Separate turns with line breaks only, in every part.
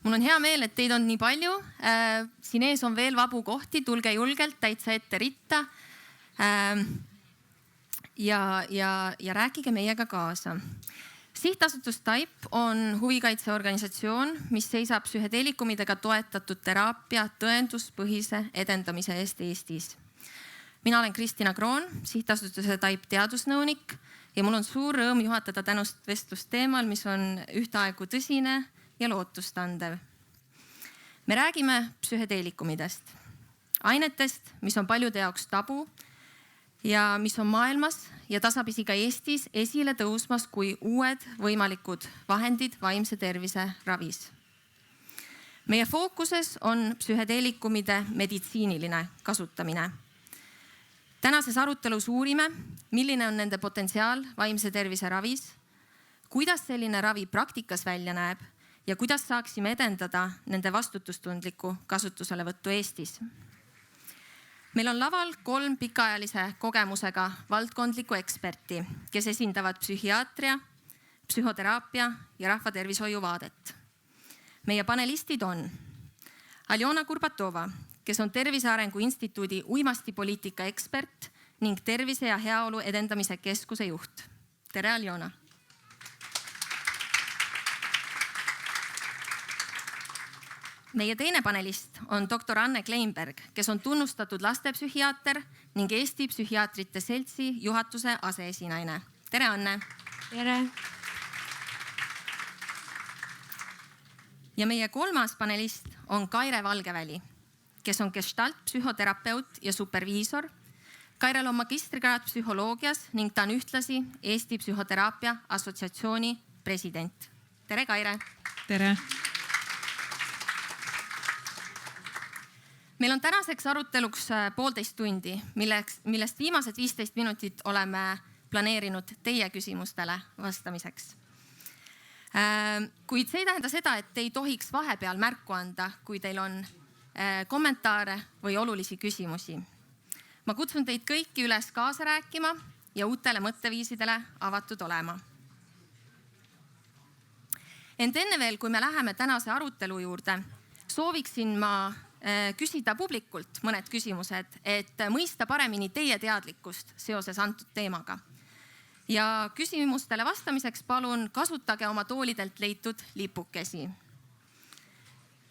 Mul on hea meel, et teid on nii palju. Siin ees on veel vabu kohti, tulge julgelt täitsa ette ritta ja rääkige meiega kaasa. Sihtasutus TAIP on huvikaitseorganisatsioon, mis seisab psühhedeelikumidega toetatud teraapia tõenduspõhise edendamise eest Eestis. Mina olen Kristina Kroon, sihtasutuse TAIP teadusnõunik ja mul on suur rõõm juhatada tänust vestlust teemal, mis on ühtaegu tõsine ja lootustandev. Me räägime psühhedeelikumidest, ainetest, mis on paljude jaoks tabu ja mis on maailmas ja tasapisi ka Eestis esile tõusmas kui uued võimalikud vahendid vaimse tervise ravis. Meie fookuses on psühhedeelikumide meditsiiniline kasutamine. Tänases arutelus uurime, milline on nende potentsiaal vaimse tervise ravis, kuidas selline ravi praktikas välja näeb ja kuidas saaksime edendada nende vastutustundlikku kasutuselevõttu Eestis. Meil on laval 3 pikaajalise kogemusega valdkondlikku eksperti, kes esindavad psühhiaatria, psühhoteraapia ja rahvatervishoiu vaadet. Meie panelistid on Aljona Kurbatova, kes on Tervise Arengu Instituudi uimastipoliitika ekspert ning Tervise ja Heaolu Edendamise Keskuse juht. Tere, Aljona! Meie teine panelist on doktor Anne Kleinberg, kes on tunnustatud lastepsühhiaater ning Eesti Psühhiaatrite Seltsi juhatuse aseesinaine. Tere, Anne!
Tere!
Ja meie kolmas panelist on Kaire Valgeväli, kes on gestaltpsühhoterapeut ja superviisor. Kairel on magistrikraad psühholoogias ning ta on ühtlasi Eesti Psühhoteraapia Assotsiatsiooni president. Tere, Kaire!
Tere!
Meil on tänaseks aruteluks 1,5 tundi, millest viimased 15 minutit oleme planeerinud teie küsimustele vastamiseks. Kuid see ei tähenda seda, et ei tohiks vahepeal märku anda, kui teil on kommentaare või olulisi küsimusi. Ma kutsun teid kõiki üles kaasa rääkima ja uutele mõtteviisidele avatud olema. Ent enne veel, kui me läheme tänase arutelu juurde, sooviksin ma küsida publikult mõned küsimused, et mõista paremini teie teadlikkust seoses antud teemaga. Ja küsimustele vastamiseks palun kasutage oma toolidelt leitud lipukesi.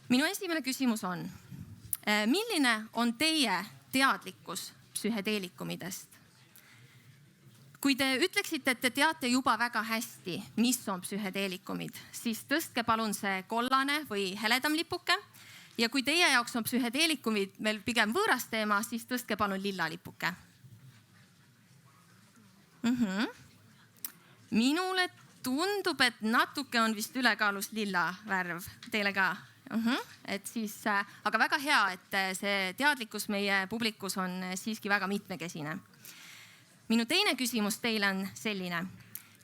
Minu esimene küsimus on, milline on teie teadlikkus psühhedeelikumidest? Kui te ütleksite, et te teate juba väga hästi, mis on psühhedeelikumid, siis tõstke palun see kollane või heledam lipuke. Ja kui teie jaoks on psühhedeelikumid meil pigem võõras teema, siis tõstke palun lilla lipuke. Minule tundub, et natuke on vist ülekaalus lilla värv teile ka. Aga väga hea, et see teadlikkus meie publikus on siiski väga mitmekesine. Minu teine küsimus teile on selline.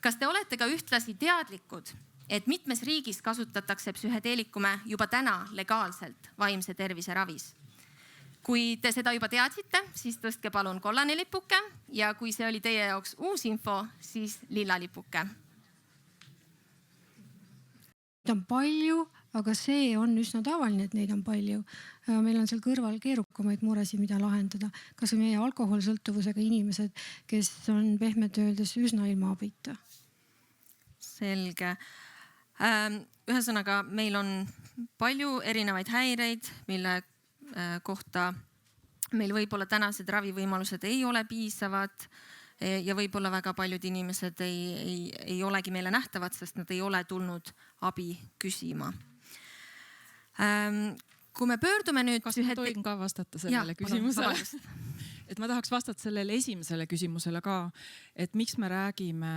Kas te olete ka ühtlasi teadlikud, et mitmes riigis kasutatakse psühhedeelikume juba täna legaalselt vaimse tervise ravis? Kui te seda juba teadsite, siis tõstke palun kollane lipuke ja kui see oli teie jaoks uus info, siis lilla lipuke.
Neid on palju, aga see on üsna tavaline, et neid on palju. Meil on seal kõrval keerukamaid muresid, mida lahendada. Kas on meie alkoholsõltuvusega inimesed, kes on pehmelt öeldes üsna ilma abita?
Selge. Ühesõnaga, meil on palju erinevaid häireid, mille kohta meil võib-olla tänased ravivõimalused ei ole piisavad ja võib-olla väga paljud inimesed ei olegi meile nähtavad, sest nad ei ole tulnud abi küsima. Kui me pöördume nüüd...
Kas ma tohin ka vastata sellele küsimusele? Et ma tahaks vastata sellele esimesele küsimusele ka, et miks me räägime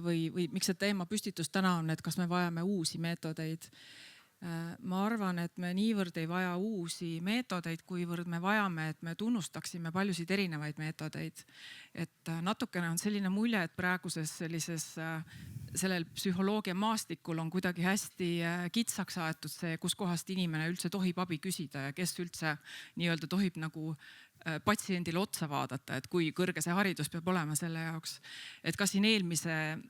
või miks see teema püstitus täna on, et kas me vajame uusi meetodeid. Ma arvan, et me niivõrd ei vaja uusi meetodeid, kuivõrd me vajame, et me tunnustaksime paljusid erinevaid meetodeid. Et natukene on selline mulje, et praeguses sellel psühholoogia maastikul on kuidagi hästi kitsaks aetud see, kus kohast inimene üldse tohib abi küsida ja kes üldse nii-öelda tohib nagu patsiendile otsa vaadata, et kui kõrge see haridus peab olema selle jaoks. Et ka siin eelmise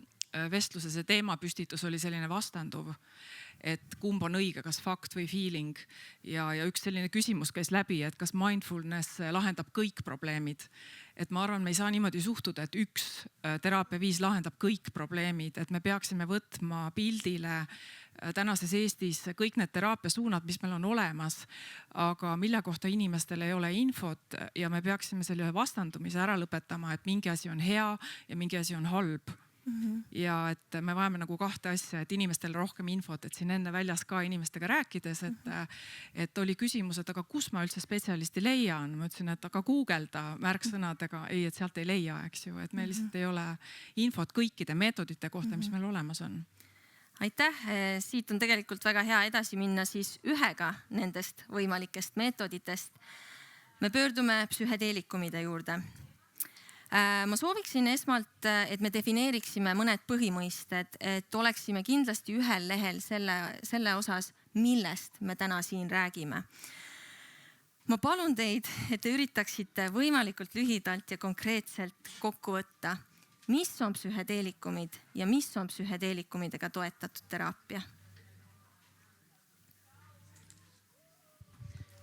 vestluse see teemapüstitus oli selline vastanduv, et kumb on õige, kas fakt või feeling. Ja üks selline küsimus käis läbi, et kas mindfulness lahendab kõik probleemid. Et ma arvan, me ei saa niimoodi suhtuda, et üks teraapiaviis lahendab kõik probleemid, et me peaksime võtma pildile tänases Eestis kõik need teraapiasuunad, mis meil on olemas, aga mille kohta inimestel ei ole infot ja me peaksime selle vastandumise ära lõpetama, et mingi asi on hea ja mingi asi on halb. Ja et me vajame nagu kahte asja, et inimestel rohkem infot, et siin enne väljas ka inimestega rääkides, et oli küsimus, et aga kus ma üldse spetsialisti leian? Ma ütlesin, et aga guugelda märksõnadega, ei, et sealt ei leia, eks ju, et meil lihtsalt ei ole infot kõikide meetodite kohta, mis meil olemas on.
Aitäh, siit on tegelikult väga hea edasi minna siis ühega nendest võimalikest meetoditest. Me pöördume psühhedeelikumide juurde. Ma sooviksin esmalt, et me defineeriksime mõned põhimõisted, et oleksime kindlasti ühel lehel selle osas, millest me täna siin räägime. Ma palun teid, et te üritaksite võimalikult lühidalt ja konkreetselt kokku võtta, mis on psühhedeelikumid ja mis on psühhedeelikumidega toetatud teraapia.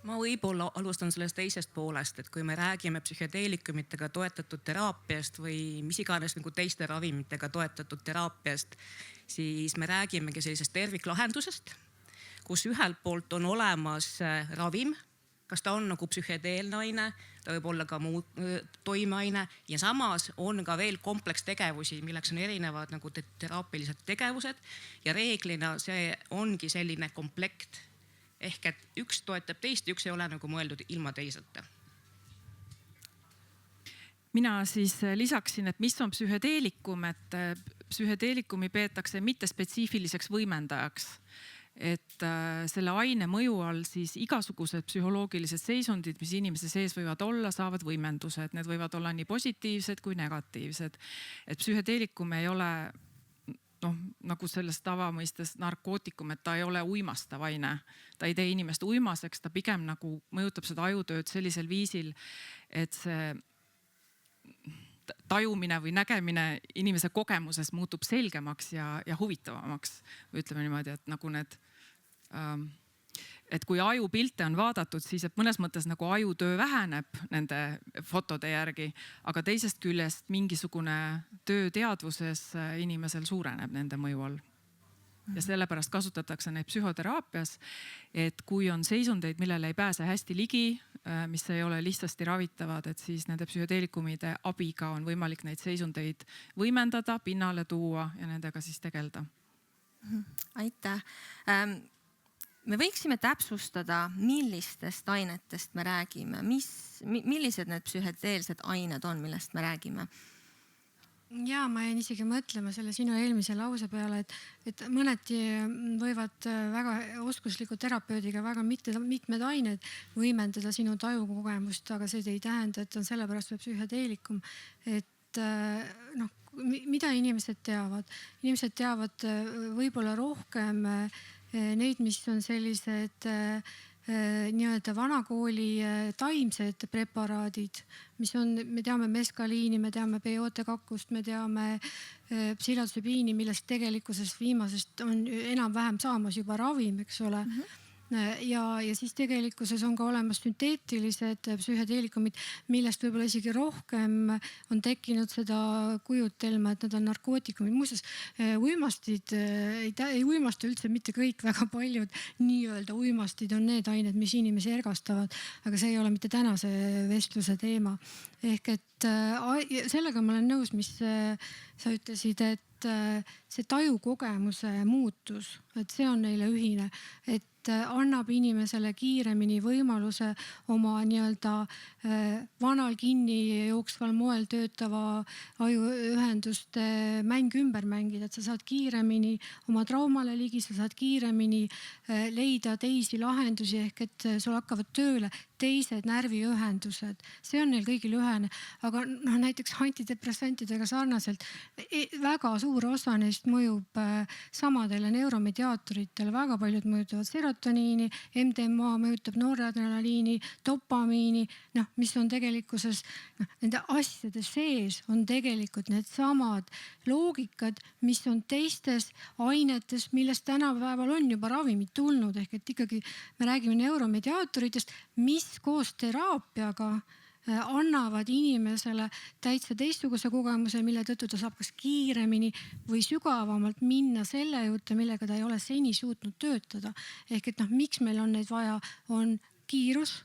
Ma võib-olla alustan sellest teisest poolest, et kui me räägime psühhedeelikumitega toetatud teraapiast või mis iganes nagu teiste ravimitega toetatud teraapiast, siis me räägimegi sellisest terviklahendusest, kus ühelt poolt on olemas ravim, kas ta on nagu psühhedeelne aine, ta võib olla ka muu toimeaine ja samas on ka veel komplekstegevusi, milleks on erinevad nagu teraapilised tegevused ja reeglina see ongi selline komplekt. Ehk et üks toetab teist ja üks ei ole nagu mõeldud ilma teiseta.
Mina siis lisaksin, et mis on psühhedeelikum, et psühhedeelikumi peetakse mitte spetsiifiliseks võimendajaks. Et selle aine mõju all siis igasugused psühholoogilised seisundid, mis inimese sees võivad olla, saavad võimendused. Need võivad olla nii positiivsed kui negatiivsed. Et psühhedeelikum ei ole nagu selles tavamõistes narkootikum, et ta ei ole uimastav aine. Ta ei tee inimest uimaseks, ta pigem nagu mõjutab seda ajutööd sellisel viisil, et see tajumine või nägemine inimese kogemuses muutub selgemaks ja huvitavamaks. Ütleme niimoodi, et nagu et kui ajupilte on vaadatud, siis et mõnes mõttes nagu ajutöö väheneb nende fotode järgi, aga teisest küljest mingisugune töö teadvuses inimesel suureneb nende mõju all. Ja sellepärast kasutatakse neid psühhoteraapias, et kui on seisundeid, millele ei pääse hästi ligi, mis ei ole lihtsasti ravitavad, et siis nende psühhedeelikumide abiga on võimalik neid seisundeid võimendada, pinnale tuua ja nendega siis tegeleda.
Aitäh. Me võiksime täpsustada, millistest ainetest me räägime, millised need psühhedeelsed ained on, millest me räägime?
Ja ma jäin isegi mõtlema selle sinu eelmise lause peale, et mõneti võivad väga oskusliku terapeudiga väga mitmed ained võimendada sinu tajukogemust, aga see ei tähenda, et on sellepärast või psühhedeelikum, et mida inimesed teavad? Inimesed teavad võib-olla rohkem neid, mis on sellised nii-öelda vanakooli taimsed preparaadid, mis on, me teame meskaliini, me teame peyote-kakkust, me teame psilotsebiini, millest tegelikkuses viimasest on enam-vähem saamas juba ravim, eks ole. Ja siis tegelikkuses on ka olemas sünteetilised psühhedeelikumid, millest võib-olla isegi rohkem on tekkinud seda kujutelma, et nad on narkootikumid. Muuseas, uimastid ei uimasta üldse mitte kõik, väga paljud nii-öelda uimastid on need ained, mis inimesi ergastavad, aga see ei ole mitte tänase vestluse teema. Ehk et sellega ma olen nõus, mis sa ütlesid, et see tajukogemuse muutus, et see on neile ühine, et annab inimesele kiiremini võimaluse oma nii-öelda vanal kinni jooksval moel töötava ajuühenduste mäng ümber mängida, et sa saad kiiremini oma traumale ligi, sa saad kiiremini leida teisi lahendusi ehk et sul hakkavad tööle teised närviühendused. See on neil kõigil ühene, aga näiteks antidepressantidega sarnaselt väga suur suur osa neist mõjub samadele neuromediaatoritele, väga paljud mõjutavad serotoniini, MDMA mõjutab noradrenaliini, dopamiini, mis on tegelikkuses nende asjade sees on tegelikult needsamad loogikad, mis on teistes ainetes, millest tänapäeval on juba ravimid tulnud, ehk et ikkagi me räägime neuromediaatoritest, mis koos teraapiaga annavad inimesele täitsa teistsuguse kogemuse, mille tõttu ta saab kas kiiremini või sügavamalt minna selle juurde, millega ta ei ole seni suutnud töötada. Ehk et miks meil on neid vaja, on kiirus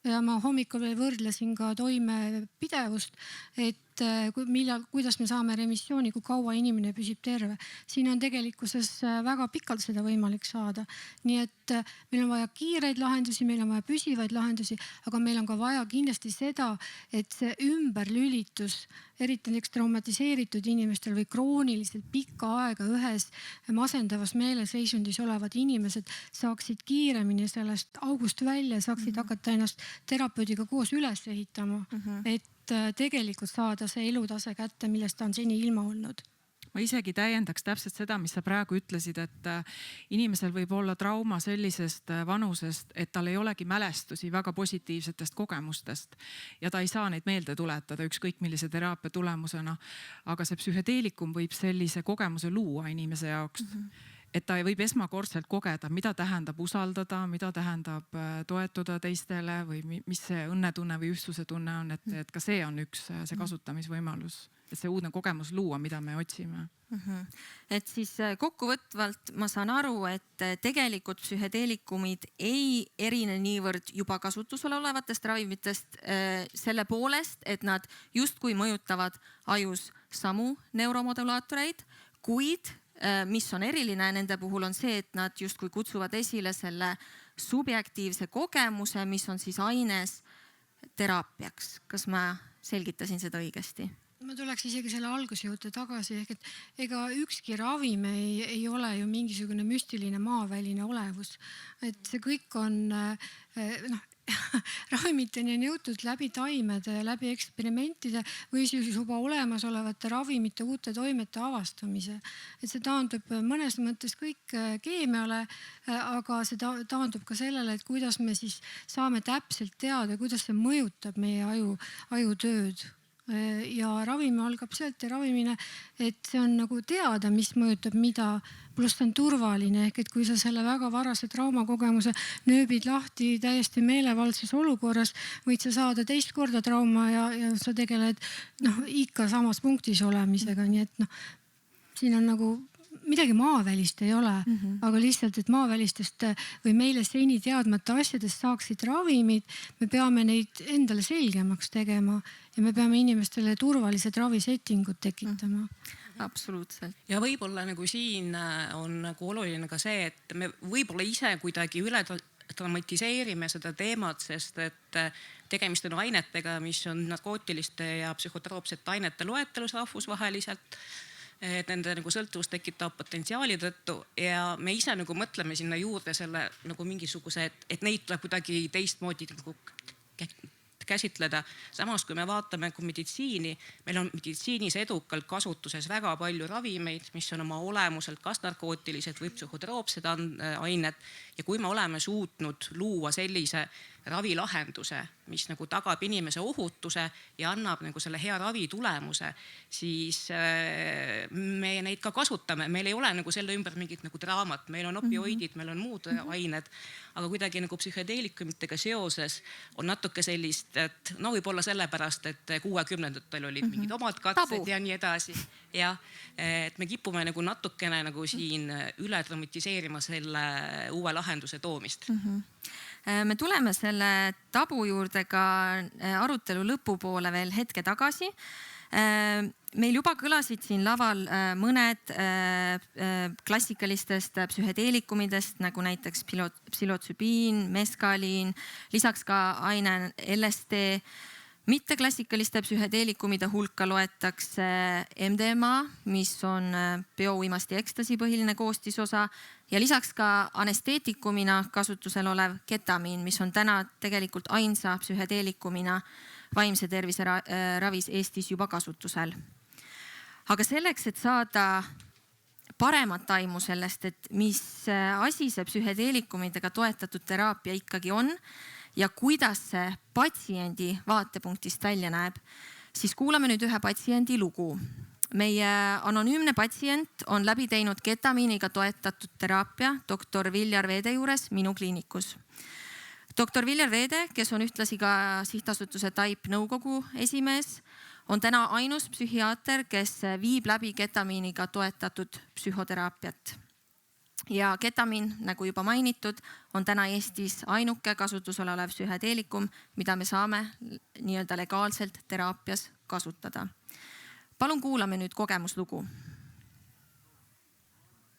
ja ma hommikul veel võrdlesin ka toimepidevust, et kuidas me saame remissiooni, kui kaua inimene püsib terve. Siin on tegelikkuses väga pikalt seda võimalik saada. Nii et meil on vaja kiireid lahendusi, meil on vaja püsivaid lahendusi, aga meil on ka vaja kindlasti seda, et see ümberlülitus, eriti näiteks traumatiseeritud inimestel või krooniliselt pikka aega ühes masendavas meeleseisundis olevad inimesed saaksid kiiremini sellest august välja, saaksid hakata ennast terapeudiga koos üles ehitama, et tegelikult saada see elutase kätte, millest ta on seni ilma olnud.
Ma isegi täiendaks täpselt seda, mis sa praegu ütlesid, et inimesel võib olla trauma sellisest vanusest, et tal ei olegi mälestusi väga positiivsetest kogemustest ja ta ei saa neid meelde tuletada ükskõik millise teraapia tulemusena. Aga see psühhedeelikum võib sellise kogemuse luua inimese jaoks. Et ta võib esmakordselt kogeda, mida tähendab usaldada, mida tähendab toetuda teistele või mis see õnnetunne või ühtsuse tunne on, et ka see on üks see kasutamisvõimalus, et see uudne kogemus luua, mida me otsime.
Et siis kokkuvõtvalt ma saan aru, et tegelikult psühhedeelikumid ei erine niivõrd juba kasutusel olevatest ravimitest selle poolest, et nad justkui mõjutavad ajus samu neuromodulaatoreid, kuid mis on eriline nende puhul on see, et nad justkui kutsuvad esile selle subjektiivse kogemuse, mis on siis aines teraapiaks. Kas ma selgitasin seda õigesti?
Ma tuleks isegi selle alguse juurde tagasi, ehk et ega ükski ravim ei ole ju mingisugune müstiline maaväline olevus. Et see kõik on ravimiteni on jõutud läbi taimede, läbi eksperimentide või siis juba olemasolevate ravimite uute toimete avastamise. Et see taandub mõnes mõttes kõik keemiale, aga see taandub ka sellele, et kuidas me siis saame täpselt teada, kuidas see mõjutab meie ajutööd. Ja ravimi algab sealt ja ravimine, et see on nagu teada, mis mõjutab mida, pluss ta on turvaline, ehk et kui sa selle väga varase traumakogemuse nööbid lahti täiesti meelevaldses olukorras, võid sa saada teist korda trauma ja sa tegeled ikka samas punktis olemisega, nii et siin on nagu midagi maavälist ei ole, aga lihtsalt, et maavälistest või meile seni teadmata asjadest saaksid ravimid, me peame neid endale selgemaks tegema ja me peame inimestele turvalised ravisettingud tekitama.
Absoluutselt.
Ja võib-olla nagu siin on nagu oluline ka see, et me võib-olla ise kuidagi üle dramatiseerime seda teemat, sest et tegemist on ainetega, mis on narkootiliste ja psühhotroopsete ainete loetelus rahvusvaheliselt. Et nende nagu sõltuvust tekitab potentsiaali tõttu ja me ise nagu mõtleme sinna juurde selle nagu mingisuguse, et neid tuleb kuidagi teistmoodi nagu käsitleda. Samas kui me vaatame kui meditsiini, meil on meditsiinis edukalt kasutuses väga palju ravimeid, mis on oma olemuselt kas narkootilised või psühhotroopsed ained ja kui me oleme suutnud luua sellise ravilahenduse, mis nagu tagab inimese ohutuse ja annab nagu selle hea ravi tulemuse, siis me neid ka kasutame. Meil ei ole nagu selle ümber mingit nagu draamat, meil on opioidid, meil on muud ained, aga kuidagi nagu psühhedeelikumitega seoses on natuke sellist, et võib-olla sellepärast, et 60-ndatel olid mingid omad katsed ja nii edasi. Ja et me kipume nagu natukene nagu siin üle dramatiseerima selle uue lahenduse toomist.
Me tuleme selle tabu juurde ka arutelu lõpupoole veel hetke tagasi. Meil juba kõlasid siin laval mõned klassikalistest psühhedeelikumidest, nagu näiteks psilotsübiin, meskaliin, lisaks ka aine LSD. Mitteklassikaliste psühhedeelikumide hulka loetakse MDMA, mis on biouimasti ekstasi põhiline koostisosa ja lisaks ka anesteetikumina kasutusel olev ketamiin, mis on täna tegelikult ainsa psühhedeelikumina vaimse tervise ravis Eestis juba kasutusel. Aga selleks, et saada paremat aimu sellest, et mis asi see psühhedeelikumidega toetatud teraapia ikkagi on ja kuidas see patsiendi vaatepunktist välja näeb, siis kuulame nüüd ühe patsiendi lugu. Meie anonüümne patsient on läbi teinud ketamiiniga toetatud teraapia doktor Viljar Veede juures minu kliinikus. Doktor Viljar Veede, kes on ühtlasi ka sihtasutuse TAIP nõukogu esimees, on täna ainus psühhiaater, kes viib läbi ketamiiniga toetatud psühhoteraapiat. Ja ketamiin, nagu juba mainitud, on täna Eestis ainuke kasutusel olev psühhedeelikum, mida me saame nii-öelda legaalselt teraapias kasutada. Palun kuulame nüüd kogemuslugu.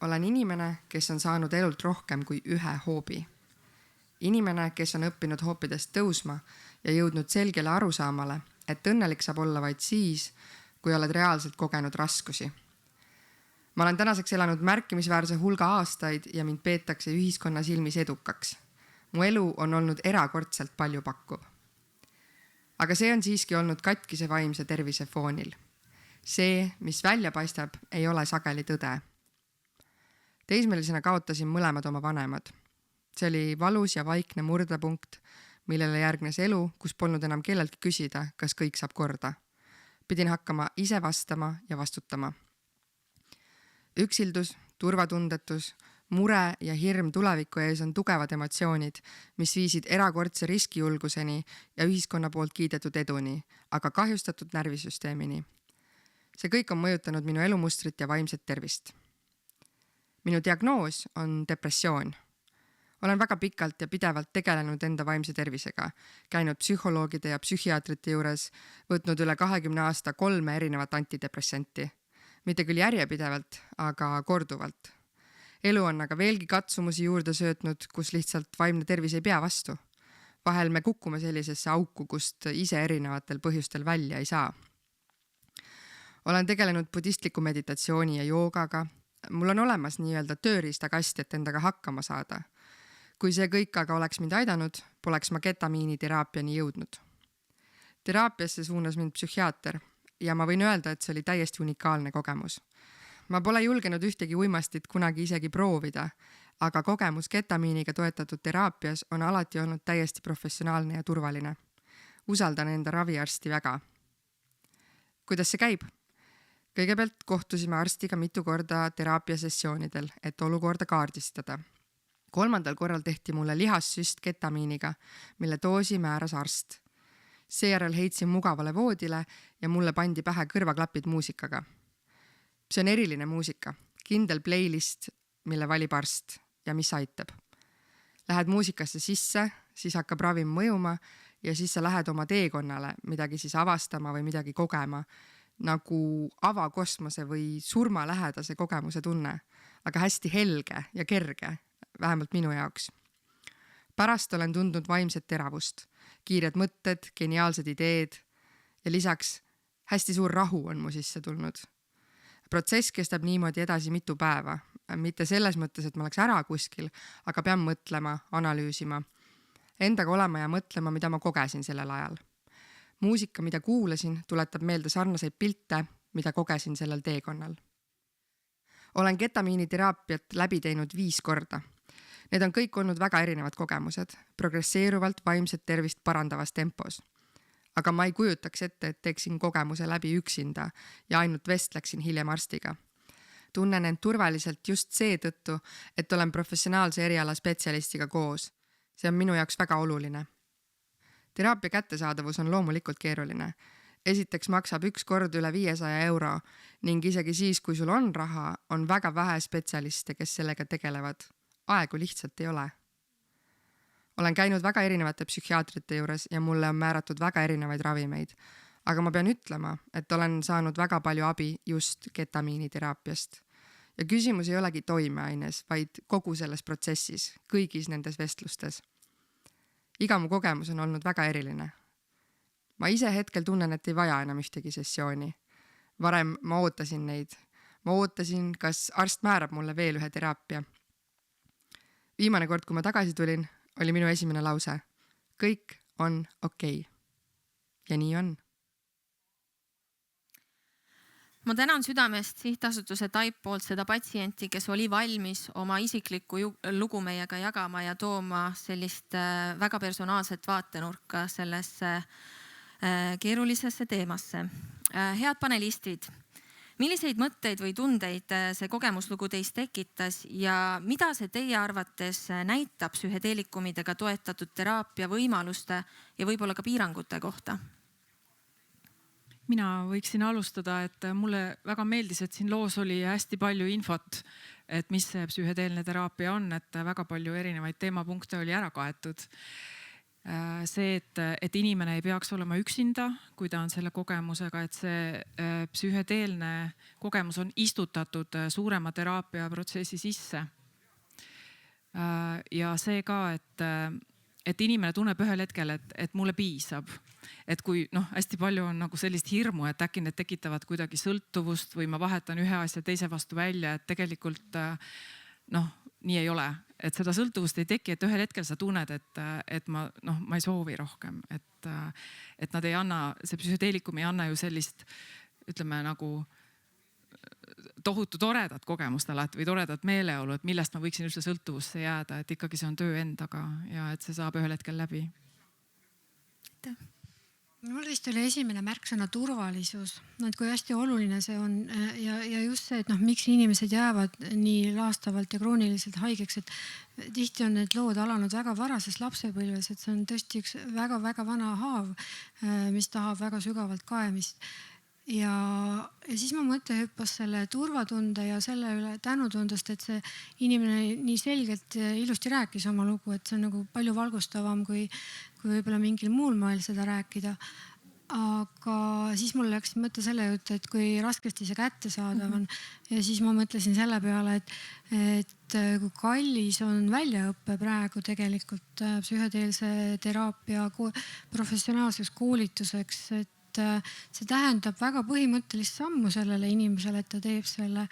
Olen inimene, kes on saanud elult rohkem kui ühe hoobi. Inimene, kes on õppinud hoopidest tõusma ja jõudnud selgele arusaamale, et õnnelik saab olla vaid siis, kui oled reaalselt kogenud raskusi. Ma olen tänaseks elanud märkimisväärse hulga aastaid ja mind peetakse ühiskonna silmis edukaks. Mu elu on olnud erakordselt palju pakkuv. Aga see on siiski olnud katkise vaimse tervise foonil. See, mis välja paistab, ei ole sageli tõde. Teismelisena kaotasin mõlemad oma vanemad. See oli valus ja vaikne murdepunkt, millele järgnes elu, kus polnud enam kelleltki küsida, kas kõik saab korda. Pidin hakkama ise vastama ja vastutama. Üksildus, turvatundetus, mure ja hirm tuleviku ees on tugevad emotsioonid, mis viisid erakordse riskijulguseni ja ühiskonna poolt kiidetud eduni, aga kahjustatud närvisüsteemini. See kõik on mõjutanud minu elumustrit ja vaimset tervist. Minu diagnoos on depressioon. Olen väga pikalt ja pidevalt tegelenud enda vaimse tervisega, käinud psühholoogide ja psühhiaatrite juures, võtnud üle 20 aasta 3 erinevat antidepressenti. Mitte küll järjepidevalt, aga korduvalt. Elu on aga veelgi katsumusi juurde söötnud, kus lihtsalt vaimne tervis ei pea vastu. Vahel me kukume sellisesse auku, kust ise erinevatel põhjustel välja ei saa. Olen tegelenud budistliku meditatsiooni ja joogaga. Mul on olemas nii-öelda tööriistakast, et endaga hakkama saada. Kui see kõik aga oleks mind aidanud, poleks ma ketamiiniteraapiani jõudnud. Teraapiasse suunas mind psühhiaater ja ma võin öelda, et see oli täiesti unikaalne kogemus. Ma pole julgenud ühtegi uimastit kunagi isegi proovida, aga kogemus ketamiiniga toetatud teraapias on alati olnud täiesti professionaalne ja turvaline. Usaldan enda raviarsti väga. Kuidas see käib? Kõigepealt kohtusime arstiga mitu korda teraapiasessioonidel, et olukorda kaardistada. 3. korral tehti mulle lihassüst ketamiiniga, mille doosi määras arst. Seejärel heitsin mugavale voodile ja mulle pandi pähe kõrvaklapid muusikaga. See on eriline muusika, kindel playlist, mille valib arst ja mis aitab. Lähed muusikasse sisse, siis hakkab ravim mõjuma ja siis sa lähed oma teekonnale midagi siis avastama või midagi kogema, nagu avakosmose või surmalähedase kogemuse tunne, aga hästi helge ja kerge, vähemalt minu jaoks. Pärast olen tundnud vaimset teravust, kiired mõtted, geniaalsed ideed ja lisaks hästi suur rahu on mu sisse tulnud. Protsess kestab niimoodi edasi mitu päeva, mitte selles mõttes, et ma oleks ära kuskil, aga pean mõtlema, analüüsima, endaga olema ja mõtlema, mida ma kogesin sellel ajal. Muusika, mida kuulasin, tuletab meelde sarnaseid pilte, mida kogesin sellel teekonnal. Olen ketamiiniteraapiat läbi teinud 5 korda. Need on kõik olnud väga erinevad kogemused, progresseeruvalt vaimset tervist parandavas tempos. Aga ma ei kujutaks ette, et teeksin kogemuse läbi üksinda ja ainult vestleksin hiljem arstiga. Tunnen end turvaliselt just seetõttu, et olen professionaalse eriala spetsialistiga koos. See on minu jaoks väga oluline. Teraapia kättesaadavus on loomulikult keeruline. Esiteks maksab 1 kord üle 500 € ning isegi siis, kui sul on raha, on väga vähe spetsialiste, kes sellega tegelevad. Aegu lihtsalt ei ole. Olen käinud väga erinevate psühhiaatrite juures ja mulle on määratud väga erinevaid ravimeid. Aga ma pean ütlema, et olen saanud väga palju abi just ketamiiniteraapiast. Ja küsimus ei olegi toimeaines, vaid kogu selles protsessis, kõigis nendes vestlustes. Iga mu kogemus on olnud väga eriline. Ma ise hetkel tunnen, et ei vaja enam ühtegi sessiooni. Varem ma ootasin neid. Ma ootasin, kas arst määrab mulle veel ühe teraapia. Viimane kord, kui ma tagasi tulin, oli minu esimene lause. Kõik on okei. Ja nii on.
ma tänan südamest sihtasutuse Taip poolt seda patsienti, kes oli valmis oma isiklikku lugu meiega jagama ja tooma sellist väga personaalset vaatenurka sellesse keerulisesse teemasse. Head panelistid, milliseid mõtteid või tundeid see kogemuslugu teist tekitas ja mida see teie arvates näitab psühhedeelikumidega toetatud teraapia võimaluste ja võib-olla ka piirangute kohta?
Mina võiksin alustada, et mulle väga meeldis, et siin loos oli hästi palju infot, et mis see psühhedeelne teraapia on, et väga palju erinevaid teemapunkte oli ära kaetud. See, et inimene ei peaks olema üksinda, kui ta on selle kogemusega, et see psühhedeelne kogemus on istutatud suurema teraapiaprotsessi sisse. Ja see ka, et inimene tunneb ühel hetkel, et mulle piisab. Et kui hästi palju on nagu sellist hirmu, et äkki need tekitavad kuidagi sõltuvust või ma vahetan ühe asja teise vastu välja, et tegelikult nii ei ole. Et seda sõltuvust ei teki, et ühel hetkel sa tunned, et ma ei soovi rohkem. Et nad ei anna, see psühhedeelikum ei anna ju sellist, ütleme nagu tohutu toredat kogemust alati või toredat meeleolu, et millest ma võiksin üldse sõltuvusse jääda, et ikkagi see on töö endaga ja et see saab ühel hetkel läbi.
Mul vist oli esimene märksõna turvalisus, et kui hästi oluline see on ja just see, et miks inimesed jäävad nii laastavalt ja krooniliselt haigeks, et tihti on need lood alanud väga varases lapsepõlves, et see on tõesti üks väga-väga vana haav, mis tahab väga sügavalt kaemist. Ja siis mu mõte hüppas selle turvatunde ja selle üle tänutundest, et see inimene nii selgelt ilusti rääkis oma lugu, et see on nagu palju valgustavam kui võib-olla mingil muul moel seda rääkida. Aga siis mul läks mõte selle juurde, et kui raskesti see kättesaadav on ja siis ma mõtlesin selle peale, et kui kallis on väljaõppe praegu tegelikult psühhedeelse teraapia professionaalseks koolituseks, et see tähendab väga põhimõttelist sammu sellele inimesele, et ta teeb selle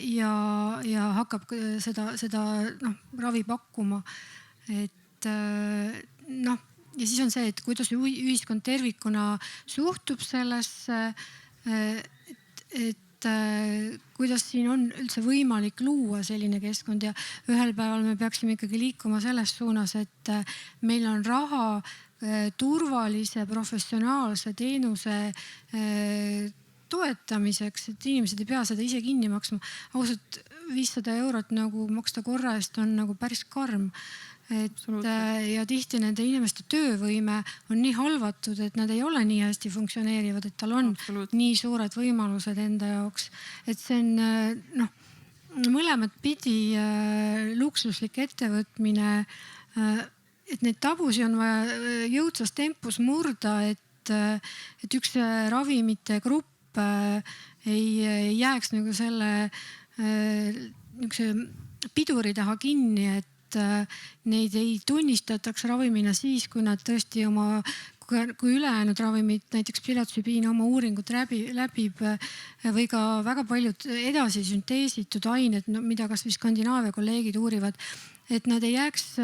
ja hakkab seda ravi pakkuma. Et ja siis on see, et kuidas ühiskond tervikuna suhtub sellesse, et kuidas siin on üldse võimalik luua selline keskkond ja ühel päeval me peaksime ikkagi liikuma selles suunas, et meil on raha turvalise professionaalse teenuse toetamiseks, et inimesed ei pea seda ise kinni maksma. Ausalt 500 eurot nagu maksta korra eest on nagu päris karm. Ja tihti nende inimeste töövõime on nii halvatud, et nad ei ole nii hästi funktsioneerivad, et tal on nii suured võimalused enda jaoks. Et see on mõlemat pidi luksuslik ettevõtmine, et neid tabusid on vaja jõudsas tempos murda, et üks ravimite grupp ei jääks nagu selle piduri taha kinni, et neid ei tunnistataks ravimina siis, kui nad tõesti kui ülejäänud ravimid, näiteks psilotsübiin oma uuringut läbib või ka väga paljud edasi sünteesitud ained, mida kas või Skandinaavia kolleegid uurivad, et nad ei jääks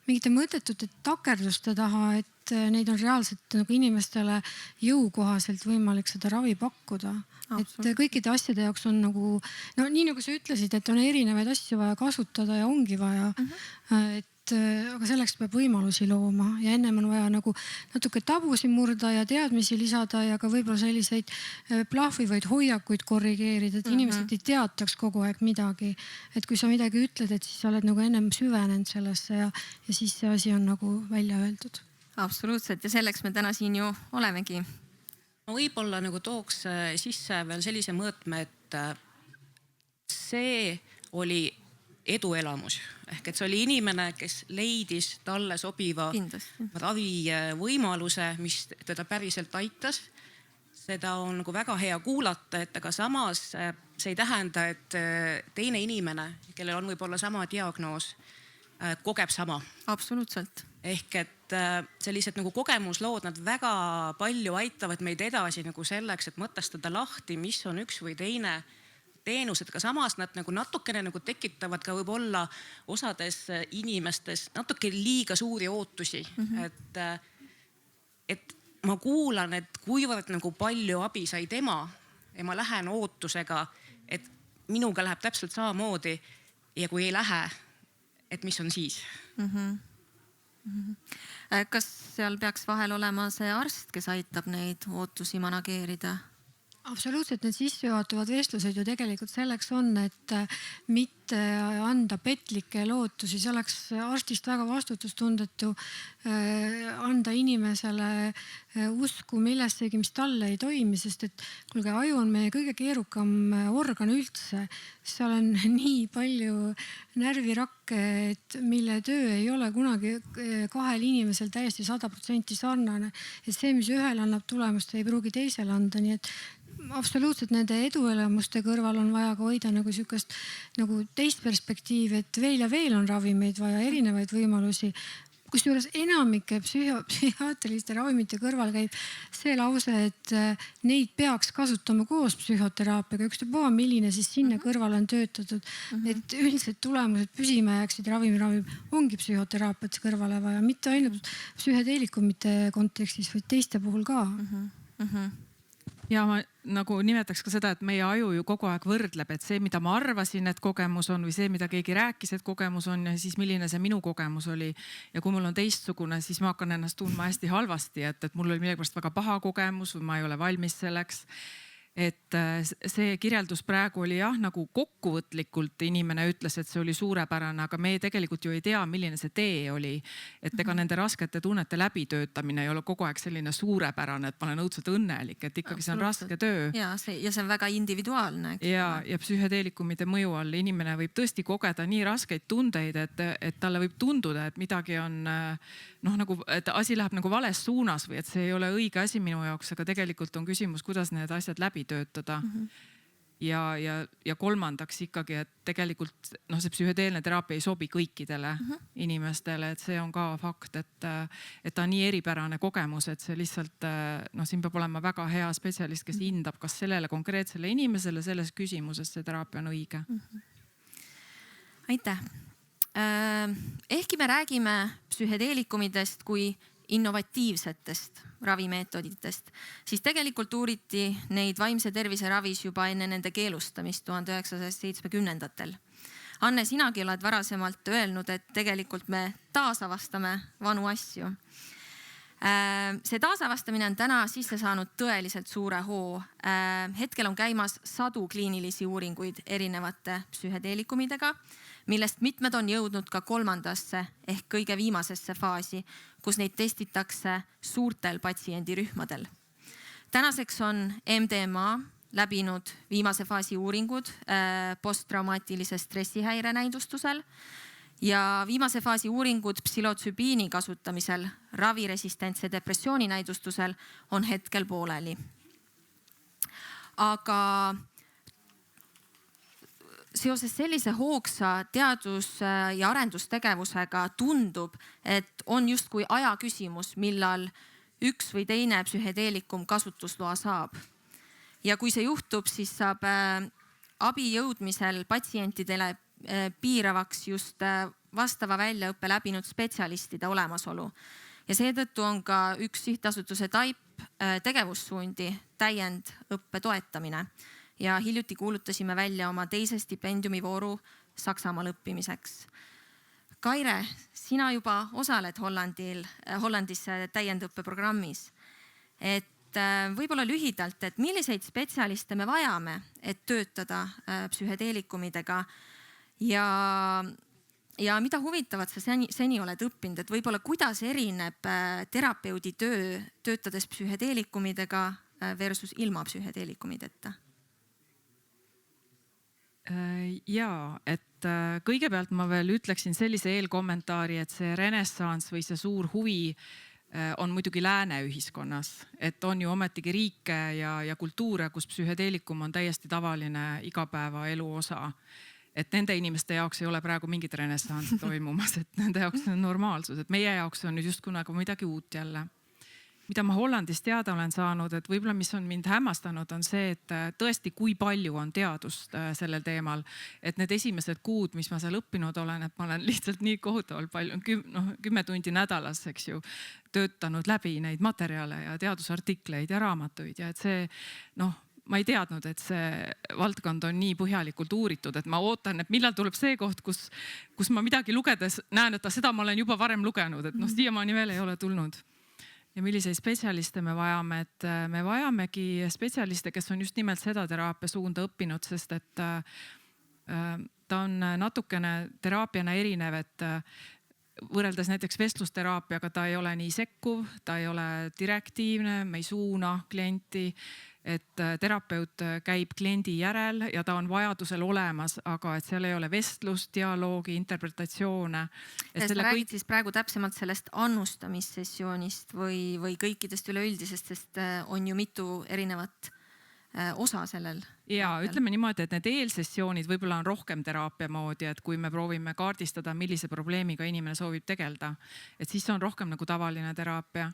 mingite mõttetute takerduste taha, et neid on reaalselt nagu inimestele jõukohaselt võimalik seda ravi pakkuda. Et kõikide asjade jaoks on nagu, nii nagu sa ütlesid, et on erinevaid asju vaja kasutada ja ongi vaja, aga selleks peab võimalusi looma ja ennem on vaja nagu natuke tabusi murda ja teadmisi lisada ja ka võib-olla selliseid plahvivaid hoiakuid korrigeerida, et inimesed ei teataks kogu aeg midagi. Et kui sa midagi ütled, et siis sa oled nagu ennem süvenenud sellesse ja siis see asi on nagu välja öeldud.
Absoluutselt ja selleks me täna siin ju olemegi.
Ma võib-olla nagu tooks sisse veel sellise mõõtme, et see oli eduelamus. Ehk et see oli inimene, kes leidis talle sobiva ravivõimaluse, mis teda päriselt aitas. Seda on nagu väga hea kuulata, et aga samas see ei tähenda, et teine inimene, kellel on võib-olla sama diagnoos, kogeb sama.
Absoluutselt.
Ehk et sellised nagu kogemuslood, nad väga palju aitavad meid edasi nagu selleks, et mõtestada lahti, mis on üks või teine teenused, aga samas nad nagu natukene nagu tekitavad ka võib-olla osades inimestes natuke liiga suuri ootusi. Et ma kuulan, et kuivõrd nagu palju abi sai tema ja ma lähen ootusega, et minuga läheb täpselt samamoodi ja kui ei lähe, et mis on siis?
Kas seal peaks vahel olema see arst, kes aitab neid ootusi manageerida?
Absoluutselt, need sissejuhatavad vestlused ju tegelikult selleks on, et mitte anda petlikke lootusi, see oleks arstist väga vastutustundetu anda inimesele usku millessegi, mis talle ei toimi, sest et kuulge, aju on meie kõige keerukam organ üldse. Seal on nii palju närvirakke, et mille töö ei ole kunagi kahel inimesel täiesti 100% sarnane. Et see, mis ühele annab tulemust, ei pruugi teisele anda, nii et absoluutselt nende eduelemuste kõrval on vaja ka hoida nagu sihukest nagu teist perspektiivi, et veel ja veel on ravimeid vaja, erinevaid võimalusi. Kusjuures enamike psühhiaatriliste ravimite kõrval käib see lause, et neid peaks kasutama koos psühhoteraapiaga, ükstapuha milline siis sinna kõrval on töötatud. Need üldised tulemused püsima jääksid ravim ongi psühhoteraapiat kõrvale vaja, mitte ainult psühhedeelikumite kontekstis, vaid teiste puhul ka.
Ja ma nagu nimetaks ka seda, et meie aju ju kogu aeg võrdleb, et see, mida ma arvasin, et kogemus on või see, mida keegi rääkis, et kogemus on ja siis milline see minu kogemus oli. Ja kui mul on teistsugune, siis ma hakkan ennast tundma hästi halvasti, et mul oli millegipärast väga paha kogemus või ma ei ole valmis selleks. Et see kirjeldus praegu oli jah, nagu kokkuvõtlikult inimene ütles, et see oli suurepärane, aga me tegelikult ju ei tea, milline see tee oli. Et ega nende raskete tunnete läbitöötamine ei ole kogu aeg selline suurepärane, et ma olen õudselt õnnelik, et ikkagi see on raske töö.
Ja see on väga individuaalne.
Ja psühhedeelikumide mõju all inimene võib tõesti kogeda nii raskeid tundeid, et talle võib tunduda, et midagi on nagu, et asi läheb nagu vales suunas või et see ei ole õige asi minu jaoks, aga tegelikult on küsimus, kuidas need asjad läbi töötada. Ja kolmandaks ikkagi, et tegelikult see psühhedeelne teraapia ei sobi kõikidele inimestele, et see on ka fakt, et ta on nii eripärane kogemus, et see lihtsalt, siin peab olema väga hea spetsialist, kes hindab, kas sellele konkreetsele inimesele selles küsimuses see teraapia on õige.
Aitäh. Ehkki me räägime psühhedeelikumidest kui innovatiivsetest ravimeetoditest, siis tegelikult uuriti neid vaimse tervise ravis juba enne nende keelustamist 1970-ndatel. Anne, sinagi oled varasemalt öelnud, et tegelikult me taasavastame vanu asju. See taasavastamine on täna sisse saanud tõeliselt suure hoo. Hetkel on käimas 100 kliinilisi uuringuid erinevate psühhedeelikumidega, millest mitmed on jõudnud ka 3. ehk kõige viimasesse faasi, kus neid testitakse suurtel patsiendirühmadel. Tänaseks on MDMA läbinud viimase faasi uuringud posttraumaatilise stressihäire näidustusel ja viimase faasi uuringud psühhotsübiini kasutamisel raviresistentse depressiooni näidustusel on hetkel pooleli. Aga seoses sellise hoogsa teadus- ja arendustegevusega tundub, et on justkui aja küsimus, millal üks või teine psühhedeelikum kasutusloa saab. Ja kui see juhtub, siis saab abi jõudmisel patsientidele piiravaks just vastava väljaõppe läbinud spetsialistide olemasolu. Ja seetõttu on ka üks sihtasutuse TAIP tegevussuundi täiendõppe toetamine. Ja hiljuti kuulutasime välja oma 2. stipendiumivooru Saksamaal õppimiseks. Kaire, sina juba osaled Hollandis täiendõppeprogrammis. Et võib-olla lühidalt, et milliseid spetsialiste me vajame, et töötada psühhedeelikumidega ja mida huvitavat sa seni oled õppinud, et võib-olla kuidas erineb terapeudi töö töötades psühhedeelikumidega versus ilma psühhedeelikumideta?
Ja, et kõigepealt ma veel ütleksin sellise eelkommentaari, et see renessans või see suur huvi on muidugi lääne ühiskonnas, et on ju ometigi riike ja kultuure, kus psühhedeelikum on täiesti tavaline igapäevaelu osa. Et nende inimeste jaoks ei ole praegu mingit renessanssi toimumas, et nende jaoks on normaalsus, et meie jaoks on nüüd just kunagi midagi uut jälle. Mida ma Hollandis teada olen saanud, et võib-olla mis on mind hämmastanud, on see, et tõesti kui palju on teadust sellel teemal, et need esimesed kuud, mis ma seal õppinud olen, et ma olen lihtsalt nii kohutavalt palju, 10 tundi nädalas, eks ju, töötanud läbi neid materjale ja teadusartikleid ja raamatuid ja et see ma ei teadnud, et see valdkond on nii põhjalikult uuritud, et ma ootan, et millal tuleb see koht, kus ma midagi lugedes näen, et seda ma olen juba varem lugenud, et siiamaani veel ei ole tulnud. Ja milliseid spetsialiste me vajame, et me vajamegi spetsialiste, kes on just nimelt seda teraapia suunda õppinud, sest et ta on natukene teraapiana erinev, et võrreldes näiteks vestlusteraapiaga ta ei ole nii sekkuv, ta ei ole direktiivne, me ei suuna klienti, et terapeut käib kliendi järel ja ta on vajadusel olemas, aga et seal ei ole vestlust, dialoogi, interpretatsioone.
Sa räägid siis praegu täpsemalt sellest annustamissessioonist või kõikidest üleüldisest, sest on ju mitu erinevat osa sellel.
Ja ütleme niimoodi, et need eelsessioonid võib-olla on rohkem teraapia moodi, et kui me proovime kaardistada, millise probleemiga inimene soovib tegeleda, et siis on rohkem nagu tavaline teraapia.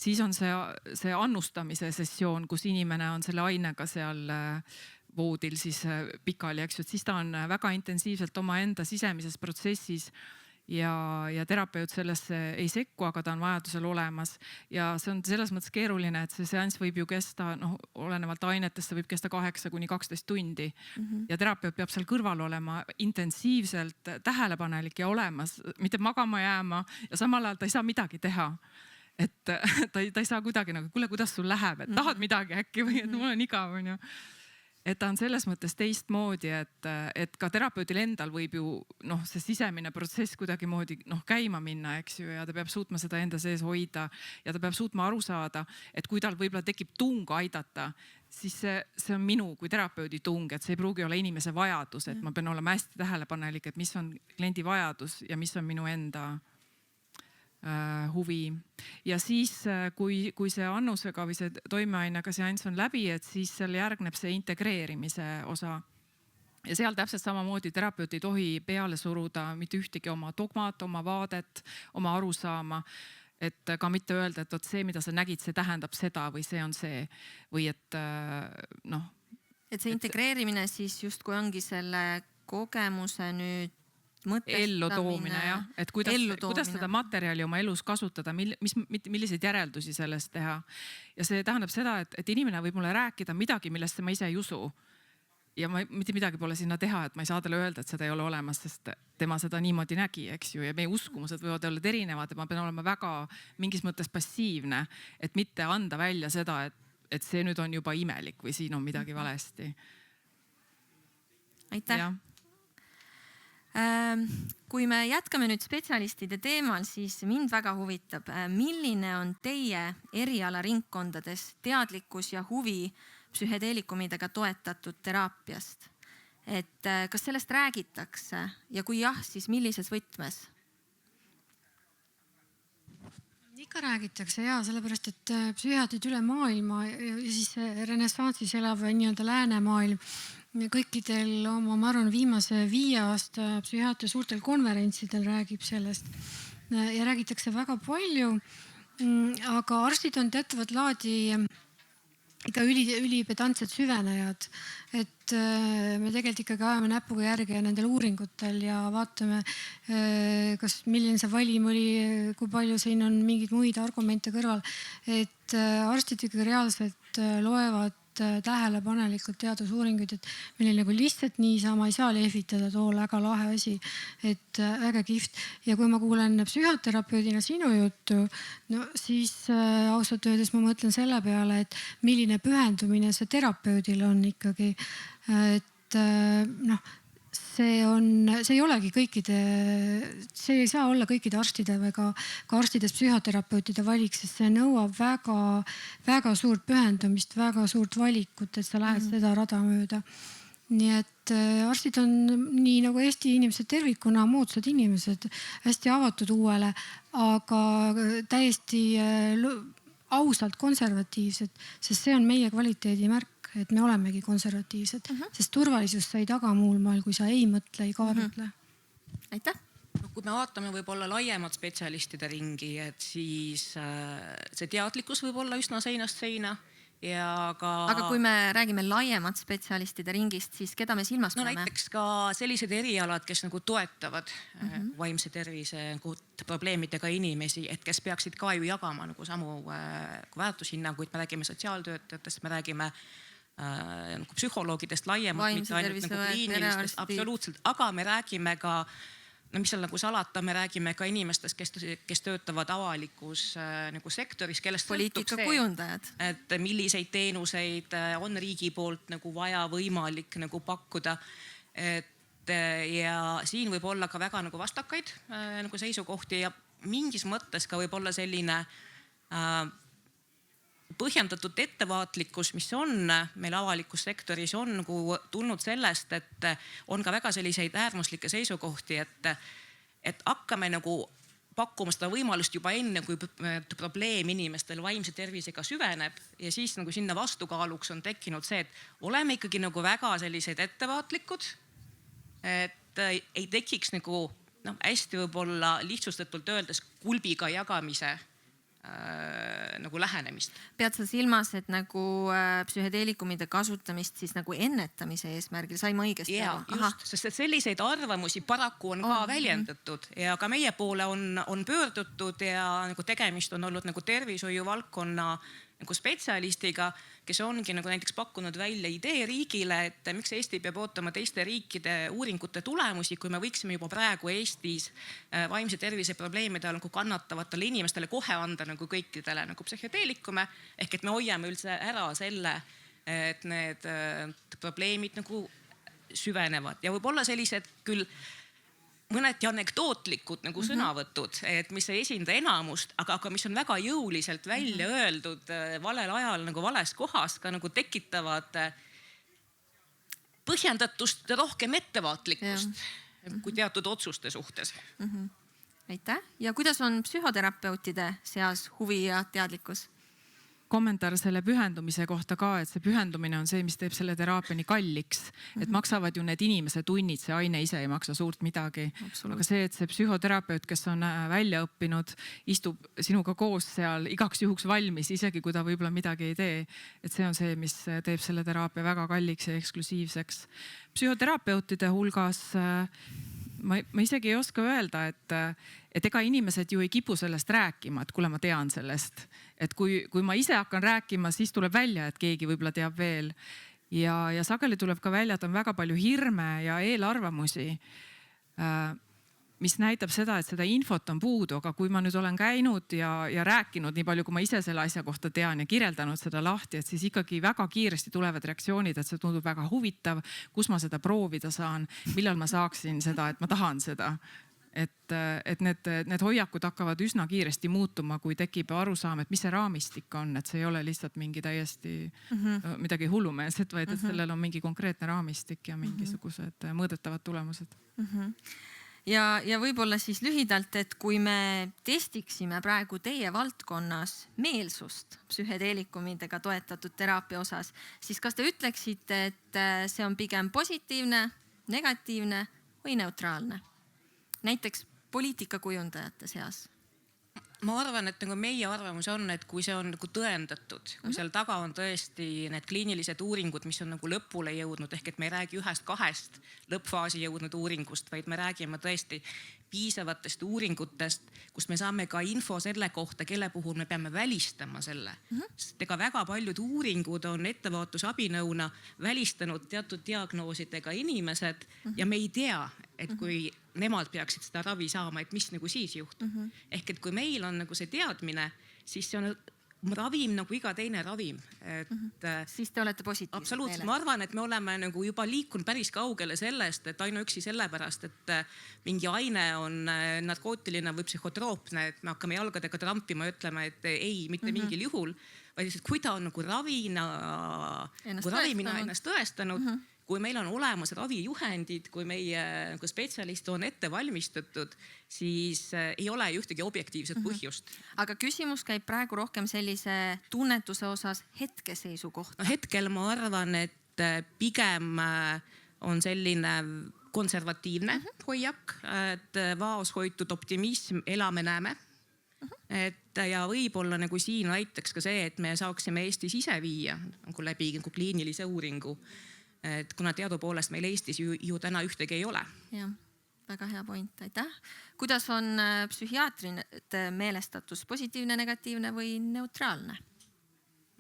Siis on see annustamise sessioon, kus inimene on selle ainega seal voodil siis pikali, eks ju, et siis ta on väga intensiivselt oma enda sisemises protsessis ja terapeut sellesse ei sekku, aga ta on vajadusel olemas. Ja see on selles mõttes keeruline, et see seanss võib ju kesta, olenevalt ainetest, see võib kesta 8 kuni 12 tundi. Ja terapeut peab seal kõrval olema intensiivselt tähelepanelik ja olemas, mitte magama jääma ja samal ajal ta ei saa midagi teha. Et ta ei saa kuidagi nagu, kuule, kuidas sul läheb, et tahad midagi äkki või et mul on igav, on ju. Et ta on selles mõttes teistmoodi, et ka terapeudil endal võib ju see sisemine protsess kuidagimoodi käima minna, eks ju, ja ta peab suutma seda enda sees hoida ja ta peab suutma aru saada, et kui tal võib-olla tekib tung aidata, siis see on minu kui terapeudi tung, et see ei pruugi olla inimese vajadus, et ma pean olema hästi tähelepanelik, et mis on kliendi vajadus ja mis on minu enda huvi. Ja siis, kui see annusega või see toimeainega seanss on läbi, et siis seal järgneb see integreerimise osa. Ja seal täpselt samamoodi terapeut ei tohi peale suruda mitte ühtegi oma dogmat, oma vaadet, oma arusaama. Et ka mitte öelda, et see, mida sa nägid, see tähendab seda või see on see. Või et
Et see integreerimine siis justkui ongi selle kogemuse nüüd
ellu toomine, jah. Et kuidas seda materjali oma elus kasutada, milliseid järeldusi sellest teha. Ja see tähendab seda, et inimene võib mulle rääkida midagi, millest ma ise ei usu. Ja mitte midagi pole sinna teha, et ma ei saa talle öelda, et seda ei ole olemas, sest tema seda niimoodi nägi, eks ju. Ja meie uskumused võivad olla erinevad, et ma pean olema väga mingis mõttes passiivne, et mitte anda välja seda, et see nüüd on juba imelik või siin on midagi valesti.
Aitäh! Ja. Kui me jätkame nüüd spetsialistide teemal, siis mind väga huvitab, milline on teie erialaringkondades teadlikkus ja huvi psühhedeelikumidega toetatud teraapiast? Et kas sellest räägitakse ja kui jah, siis millises võtmes?
Ikka räägitakse ja sellepärast, et psühhiaatrid üle maailma ja siis renessansis elav nii-öelda läänemaailm kõikidel ma arvan, viimase 5 aasta psühhiaatria suurtel konverentsidel räägib sellest ja räägitakse väga palju, aga arstid on teatavat laadi ikka ülipedantsed süvenejad, et me tegelikult ikkagi ajame näpuga järgi nendel uuringutel ja vaatame, kas milline see valim oli, kui palju siin on mingeid muid argumente kõrval, et arstid ikkagi reaalselt loevad tähelepanelikult teadusuuringuid, et meil nagu lihtsalt niisama ei saa lehvitada too väga lahe asi, et väga kihvt. Ja kui ma kuulen psühhoterapeudina sinu juttu, siis ausalt öeldes ma mõtlen selle peale, et milline pühendumine see terapeudil on ikkagi, et see ei olegi see ei saa olla kõikide arstide või ka arstidest psühhoterapeutide valik, sest see nõuab väga suurt pühendumist, väga suurt valikut, et sa lähed seda rada mööda. Nii et arstid on nii nagu Eesti inimesed tervikuna moodsad inimesed, hästi avatud uuele, aga täiesti ausalt konservatiivsed, sest see on meie kvaliteedimärk, et me olemegi konservatiivsed, sest turvalisust sa ei taga muul maal, kui sa ei mõtle, ei kaalutle.
Aitäh!
Kui me vaatame võib-olla laiemat spetsialistide ringi, et siis see teadlikkus võib olla üsna seinast seina.
Aga kui me räägime laiemat spetsialistide ringist, siis keda me silmas peame?
Näiteks ka sellised erialad, kes nagu toetavad vaimse tervise probleemidega inimesi, et kes peaksid ka ju jagama nagu samu väärtushinnanguid, me räägime sotsiaaltöötajatest, me räägime nagu psühholoogidest laiemalt, mitte ainult nagu kliinilistest, absoluutselt, aga me räägime ka, no mis seal nagu salata, me räägime ka inimestest, kes töötavad avalikus nagu sektoris, kellest
poliitikakujundajad,
et milliseid teenuseid on riigi poolt nagu vaja, võimalik nagu pakkuda. Ja siin võib olla ka väga nagu vastakaid nagu seisukohti ja mingis mõttes ka võib olla selline põhjendatud ettevaatlikkus, mis on meil avalikus sektoris, on nagu tulnud sellest, et on ka väga selliseid äärmuslikke seisukohti, et hakkame nagu pakkuma seda võimalust juba enne, kui probleem inimestel vaimse tervisega süveneb ja siis nagu sinna vastukaaluks on tekkinud see, et oleme ikkagi nagu väga sellised ettevaatlikud, et ei tekiks nagu hästi võib-olla lihtsustatult öeldes kulbiga jagamise nagu lähenemist.
Pead sa silmas, et nagu psühhedeelikumide kasutamist siis nagu ennetamise eesmärgil, sai ma õigesti aru?
Just, sest et selliseid arvamusi paraku on ka väljendatud ja ka meie poole on pöördutud ja nagu tegemist on olnud nagu tervishoiu valdkonna nagu spetsialistiga, kes ongi nagu näiteks pakkunud välja idee riigile, et miks Eesti peab ootama teiste riikide uuringute tulemusi, kui me võiksime juba praegu Eestis vaimse tervise probleemide nagu kannatavatele inimestele kohe anda nagu kõikidele nagu psühhedeelikume, ehk et me hoiame üldse ära selle, et need probleemid nagu süvenevad ja võib-olla sellised küll mõneti anekdootlikud nagu sõnavõtud, et mis ei esinda enamust, aga mis on väga jõuliselt välja öeldud valel ajal nagu vales kohas, ka nagu tekitavad põhjendatust rohkem ettevaatlikkust kui teatud otsuste suhtes.
Aitäh. Ja kuidas on psühhoterapeutide seas huvi ja teadlikkus?
Kommentaar selle pühendumise kohta ka, et see pühendumine on see, mis teeb selle teraapia nii kalliks. Et maksavad ju need inimese tunnid, see aine ise ei maksa suurt midagi. Aga see, et see psühhoterapeut, kes on välja õppinud, istub sinuga koos seal igaks juhuks valmis, isegi kui ta võib-olla midagi ei tee. Et see on see, mis teeb selle teraapia väga kalliks ja eksklusiivseks. Psühhoterapeutide hulgas ma isegi ei oska öelda, et ega inimesed ju ei kipu sellest rääkima, et kuule, ma tean sellest. Et kui ma ise hakkan rääkima, siis tuleb välja, et keegi võib-olla teab veel. Ja sageli tuleb ka välja, et on väga palju hirme ja eelarvamusi, mis näitab seda, et seda infot on puudu. Aga kui ma nüüd olen käinud ja rääkinud nii palju, kui ma ise selle asja kohta tean ja kirjeldanud seda lahti, et siis ikkagi väga kiiresti tulevad reaktsioonid, et see tundub väga huvitav, kus ma seda proovida saan, millal ma saaksin seda, et ma tahan seda. Et need hoiakud hakkavad üsna kiiresti muutuma, kui tekib arusaam, et mis see raamistik on, et see ei ole lihtsalt mingi täiesti midagi hullumeelset, vaid et sellel on mingi konkreetne raamistik ja mingisugused mõõdetavad tulemused.
Ja võib-olla siis lühidalt, et kui me testiksime praegu teie valdkonnas meelsust psühhedeelikumidega toetatud teraapia osas, siis kas te ütleksite, et see on pigem positiivne, negatiivne või neutraalne? Näiteks poliitikakujundajate seas.
Ma arvan, et nagu meie arvamus on, et kui see on nagu tõendatud, kui seal taga on tõesti need kliinilised uuringud, mis on nagu lõpule jõudnud, ehk et me ei räägi 1-2 lõppfaasi jõudnud uuringust, vaid me räägime tõesti piisavatest uuringutest, kus me saame ka info selle kohta, kelle puhul me peame välistama selle. Sest ega väga paljud uuringud on ettevaatusabinõuna välistanud teatud diagnoosidega inimesed ja me ei tea, et kui nemad peaksid seda ravi saama, et mis nagu siis juhtub. Ehk et kui meil on nagu see teadmine, siis see on ravim nagu iga teine ravim.
Siis te olete positiivsed.
Absoluutselt. Ma arvan, et me oleme nagu juba liikunud päris kaugele sellest, et ainuüksi sellepärast, et mingi aine on narkootiline või psühhotroopne, et me hakkame jalgadega trampima ja ütleme, et ei, mitte mingil juhul, vaid lihtsalt kui ta on nagu ravimina ennast tõestanud, kui meil on olemas ravijuhendid, kui meie spetsialist on ette valmistatud, siis ei ole ühtegi objektiivset põhjust.
Aga küsimus käib praegu rohkem sellise tunnetuse osas hetkeseisu kohta.
No, hetkel ma arvan, et pigem on selline konservatiivne hoiak, et vaoshoitud optimism, elame, näeme. Ja võib-olla nagu siin aitaks ka see, et me saaksime Eestis ise viia nagu läbi nagu kliinilise uuringu. Et kuna teadupoolest meil Eestis ju täna ühtegi ei ole.
Jah, väga hea point, aitäh. Kuidas on psühhiaatrite meelestatus, positiivne, negatiivne või neutraalne?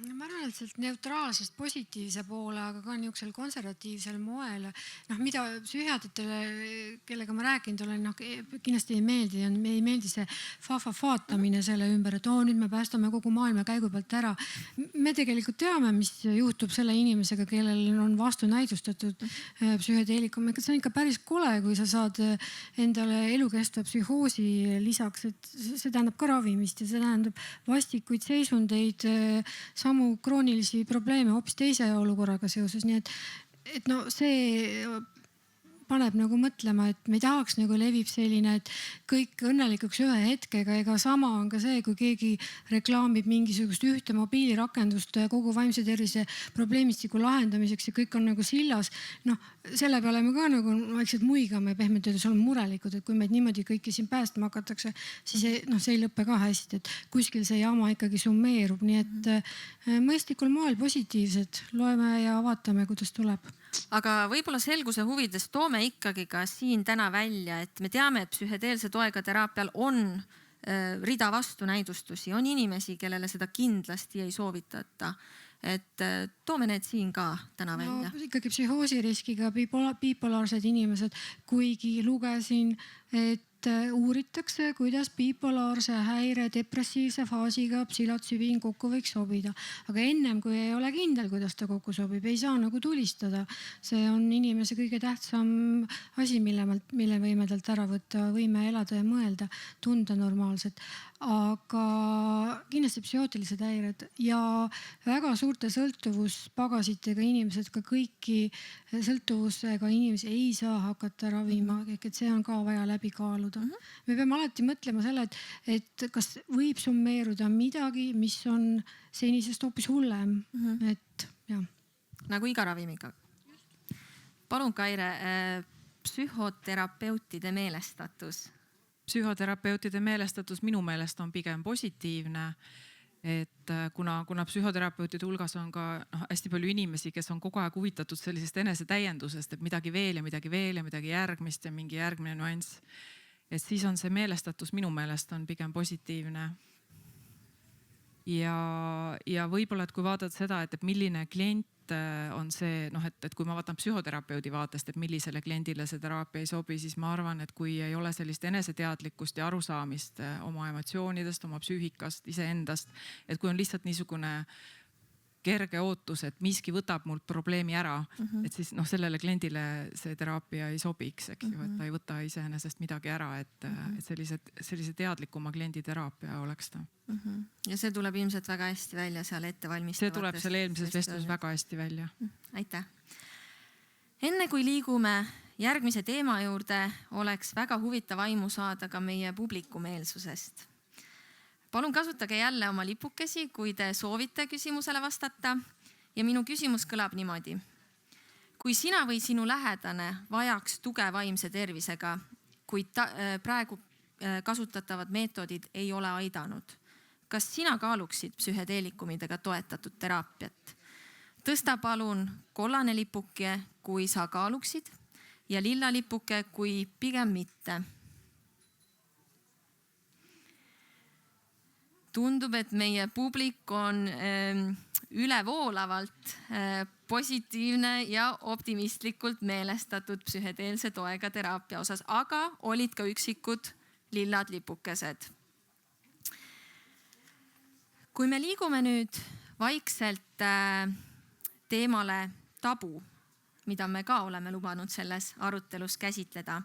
ma arvan, et sealt neutraalsest positiivse poole, aga ka niisugusel konservatiivsel moel, mida psühhiaatritele, kellega ma rääkinud olen, kindlasti ei meeldi see fa-fa-faatamine selle ümber, et nüüd me päästame kogu maailma käigu pealt ära. Me tegelikult teame, mis juhtub selle inimesega, kellel on vastunäidustatud psühhedeelikum. See on ikka päris kole, kui sa saad endale elukestva psühhoosi lisaks, et see tähendab ka ravimist ja see tähendab vastikuid seisundeid, samu kroonilisi probleeme hoopis teise olukorraga seoses, nii et see paneb nagu mõtlema, et me ei tahaks nagu levib selline, et kõik õnnelikuks ühe hetkega, ega sama on ka see, kui keegi reklaamib mingisugust ühte mobiilirakendust kogu vaimse tervise probleemistiku lahendamiseks ja kõik on nagu sillas. Selle peale me ka nagu vaikselt muigame, pehmelt öeldes oleme murelikud, et kui meid niimoodi kõiki siin päästma hakatakse, siis see ei lõppe ka hästi, et kuskil see jama ikkagi summeerub, nii et mõistlikul moel positiivsed, loeme ja vaatame, kuidas tuleb.
Aga võib-olla selguse huvides toome ikkagi ka siin täna välja, et me teame, et psühhedeelse toega teraapial on rida vastunäidustusi, on inimesi, kellele seda kindlasti ei soovitata. Et toome need siin ka täna välja.
Ikkagi psühhoosiriskiga bipolaarsed inimesed, kuigi lugesin, et uuritakse, kuidas bipolaarse häire depressiivse faasiga psilotsübiin kokku võiks sobida. Aga ennem, kui ei ole kindel, kuidas ta kokku sobib, ei saa nagu tulistada. See on inimese kõige tähtsam asi, mille võime talt ära võtta, võime elada ja mõelda, tunda normaalselt. Aga kindlasti psühhootilised häired ja väga suurte sõltuvuspagasitega inimesed, ka kõiki sõltuvusega inimesi ei saa hakata ravima, et see on ka vaja läbi kaaluda. Me peame alati mõtlema selle, et kas võib summeeruda midagi, mis on senisest hoopis hullem. Et jah.
Nagu iga ravimiga. Palun, Kaire, psühhoterapeutide meelestatus.
Psühhoterapeutide meelestatus minu meelest on pigem positiivne, et kuna psühhoterapeutide hulgas on ka hästi palju inimesi, kes on kogu aeg huvitatud sellisest enesetäiendusest, et midagi veel ja midagi järgmist ja mingi järgmine nuanss, et siis on see meelestatus minu meelest on pigem positiivne. Ja võib-olla, et kui vaatad seda, et milline klient on see, et kui ma vaatan psühhoterapeudi vaatest, et millisele kliendile see teraapia ei sobi, siis ma arvan, et kui ei ole sellist eneseteadlikkust ja arusaamist oma emotsioonidest, oma psüühikast, iseendast, et kui on lihtsalt niisugune kerge ootus, et miski võtab mult probleemi ära, et siis sellele kliendile see teraapia ei sobiks, eks ju, et ta ei võta iseenesest midagi ära, et sellise teadlikuma kliendi teraapia oleks ta.
Ja see tuleb ilmselt väga hästi välja seal ettevalmistavatest.
See tuleb seal eelmises vestluses väga hästi välja.
Aitäh. Enne kui liigume järgmise teema juurde, oleks väga huvitav aimu saada ka meie publiku meelsusest. Palun kasutage jälle oma lipukesi, kui te soovite küsimusele vastata. Ja minu küsimus kõlab niimoodi. Kui sina või sinu lähedane vajaks tuge vaimse tervisega, kuid praegu kasutatavad meetodid ei ole aidanud, kas sina kaaluksid psühhedeelikumidega toetatud teraapiat? Tõsta palun kollane lipuke, kui sa kaaluksid, ja lilla lipuke, kui pigem mitte. Tundub, et meie publik on ülevoolavalt positiivne ja optimistlikult meelestatud psühhedeelse toega teraapia osas, aga olid ka üksikud lillad lipukesed. Kui me liigume nüüd vaikselt teemale tabu, mida me ka oleme lubanud selles arutelus käsitleda,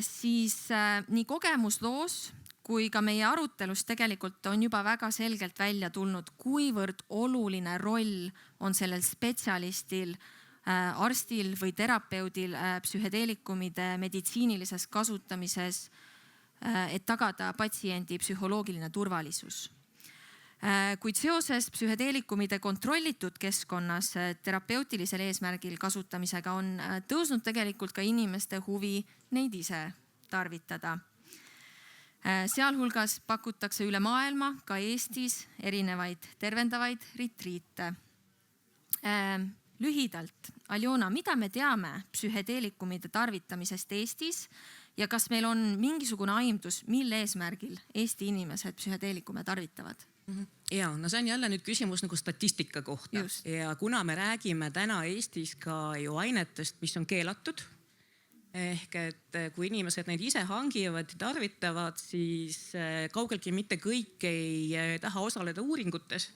siis nii kogemusloos kui ka meie arutelus tegelikult on juba väga selgelt välja tulnud, kuivõrd oluline roll on sellel spetsialistil, arstil või terapeudil psühhedeelikumide meditsiinilises kasutamises, et tagada patsiendi psühholoogiline turvalisus. Kuid seoses psühhedeelikumide kontrollitud keskkonnas terapeutilisel eesmärgil kasutamisega on tõusnud tegelikult ka inimeste huvi neid ise tarvitada. Sealhulgas pakutakse üle maailma, ka Eestis, erinevaid tervendavaid retriite. Lühidalt, Aljona, mida me teame psühhedeelikumide tarvitamisest Eestis ja kas meil on mingisugune aimdus, mille eesmärgil Eesti inimesed psühhedeelikume tarvitavad?
Ja no see on jälle nüüd küsimus nagu statistika kohta.
Just.
Ja kuna me räägime täna Eestis ka ju ainetest, mis on keelatud, ehk et kui inimesed neid ise hangivad ja tarvitavad, siis kaugeltki mitte kõik ei taha osaleda uuringutes,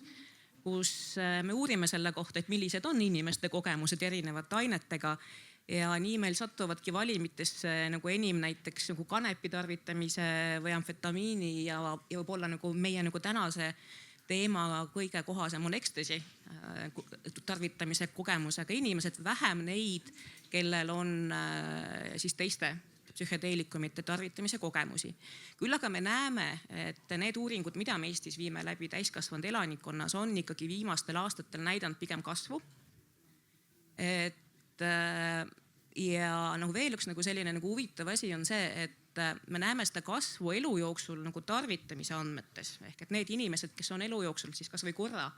kus me uurime selle kohta, et millised on inimeste kogemused erinevate ainetega. Ja nii meil satuvadki valimitesse nagu enim näiteks nagu kanepi tarvitamise või amfetamiini ja võib-olla nagu meie nagu tänase teema kõige kohasem on ekstasi tarvitamise kogemusega inimesed, vähem neid, kellel on siis teiste psühhedeelikumite tarvitamise kogemusi. Küll aga me näeme, et need uuringud, mida me Eestis viime läbi täiskasvanud elanikkonnas, on ikkagi viimastel aastatel näidanud pigem kasvu. Ja veel üks nagu selline nagu huvitav asi on see, et me näeme seda kasvu elu jooksul nagu tarvitamise andmetes. Ehk et need inimesed, kes on elu jooksul siis kas või korra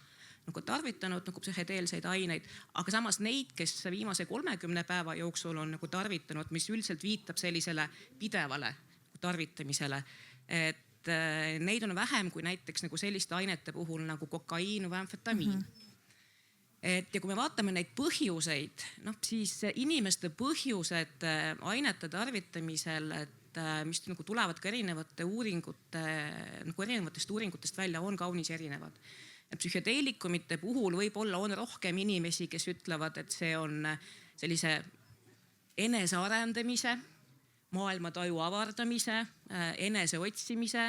nagu tarvitanud nagu psühhedeelseid aineid, aga samas neid, kes viimase 30 päeva jooksul on nagu tarvitanud, mis üldiselt viitab sellisele pidevale tarvitamisele. Et neid on vähem kui näiteks nagu selliste ainete puhul nagu kokaiin või amfetamiin. Et ja kui me vaatame neid põhjuseid, siis inimeste põhjused ainete tarvitamisel, et mis nagu tulevad ka erinevate uuringute, nagu erinevatest uuringutest välja, on kaunis erinevad. Psühhedeelikumite puhul võib-olla on rohkem inimesi, kes ütlevad, et see on sellise enesearendamise, maailmataju avardamise, enese otsimise,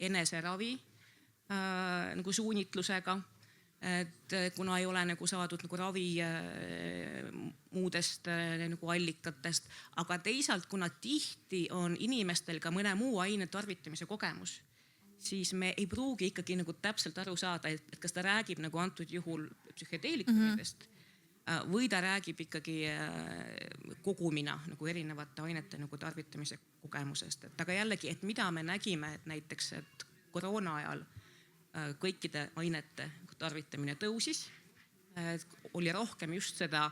eneseravi nagu suunitlusega. Et kuna ei ole nagu saadud nagu ravi muudest nagu allikatest, aga teisalt, kuna tihti on inimestel ka mõne muu aine tarvitamise kogemus, siis me ei pruugi ikkagi nagu täpselt aru saada, et kas ta räägib nagu antud juhul psühhedeelikumidest või ta räägib ikkagi kogumina nagu erinevate ainete nagu tarvitamise kogemusest. Et aga jällegi, et mida me nägime, et näiteks et koroona ajal kõikide ainete tarvitamine tõusis, oli rohkem just seda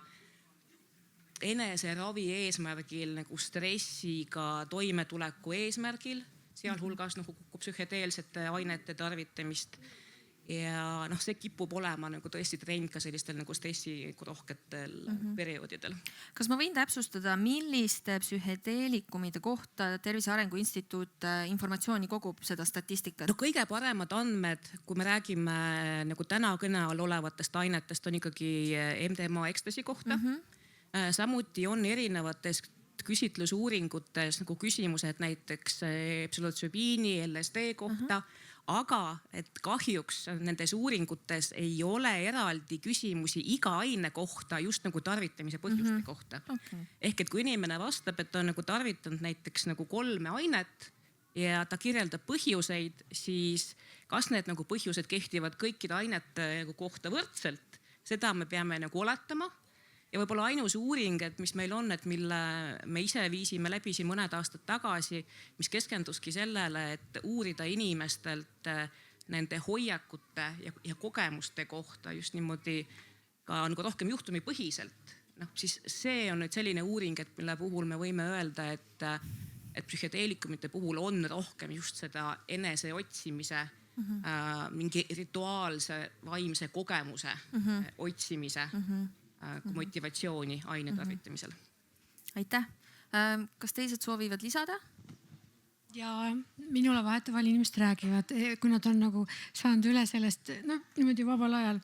eneseravi eesmärgil nagu stressiga toimetuleku eesmärgil, sealhulgas nagu psühhedeelsete ainete tarvitamist. Ja see kipub olema nagu tõesti trend ka sellistel nagu stressirohketel perioodidel.
Kas ma võin täpsustada, milliste psühhedeelikumide kohta Tervise Arengu Instituut informatsiooni kogub seda statistikat?
No kõige paremad andmed, kui me räägime nagu täna kõne all olevatest ainetest, on ikkagi MDMA ekstasi kohta. Samuti on erinevates küsitlusuuringutes nagu küsimused näiteks psühhotsübiini, LSD kohta. Aga et kahjuks nendes uuringutes ei ole eraldi küsimusi iga aine kohta just nagu tarvitamise põhjuste kohta. Ehk et kui inimene vastab, et ta on nagu tarvitanud näiteks nagu 3 ainet ja ta kirjeldab põhjuseid, siis kas need nagu põhjused kehtivad kõikide ainete kohta võrdselt, seda me peame nagu oletama. Ja võib-olla ainus uuring, et mis meil on, et mille me ise viisime läbi siin mõned aastad tagasi, mis keskenduski sellele, et uurida inimestelt nende hoiakute ja kogemuste kohta just niimoodi ka nagu rohkem juhtumipõhiselt. Siis see on nüüd selline uuring, et mille puhul me võime öelda, et psühhedeelikumite puhul on rohkem just seda enese otsimise, mingi rituaalse vaimse kogemuse otsimise motivatsiooni aine tarvitamisel.
Aitäh. Kas teised soovivad lisada?
Ja minule vahetevahel inimesed räägivad, kui nad on nagu saanud üle sellest, niimoodi vabal ajal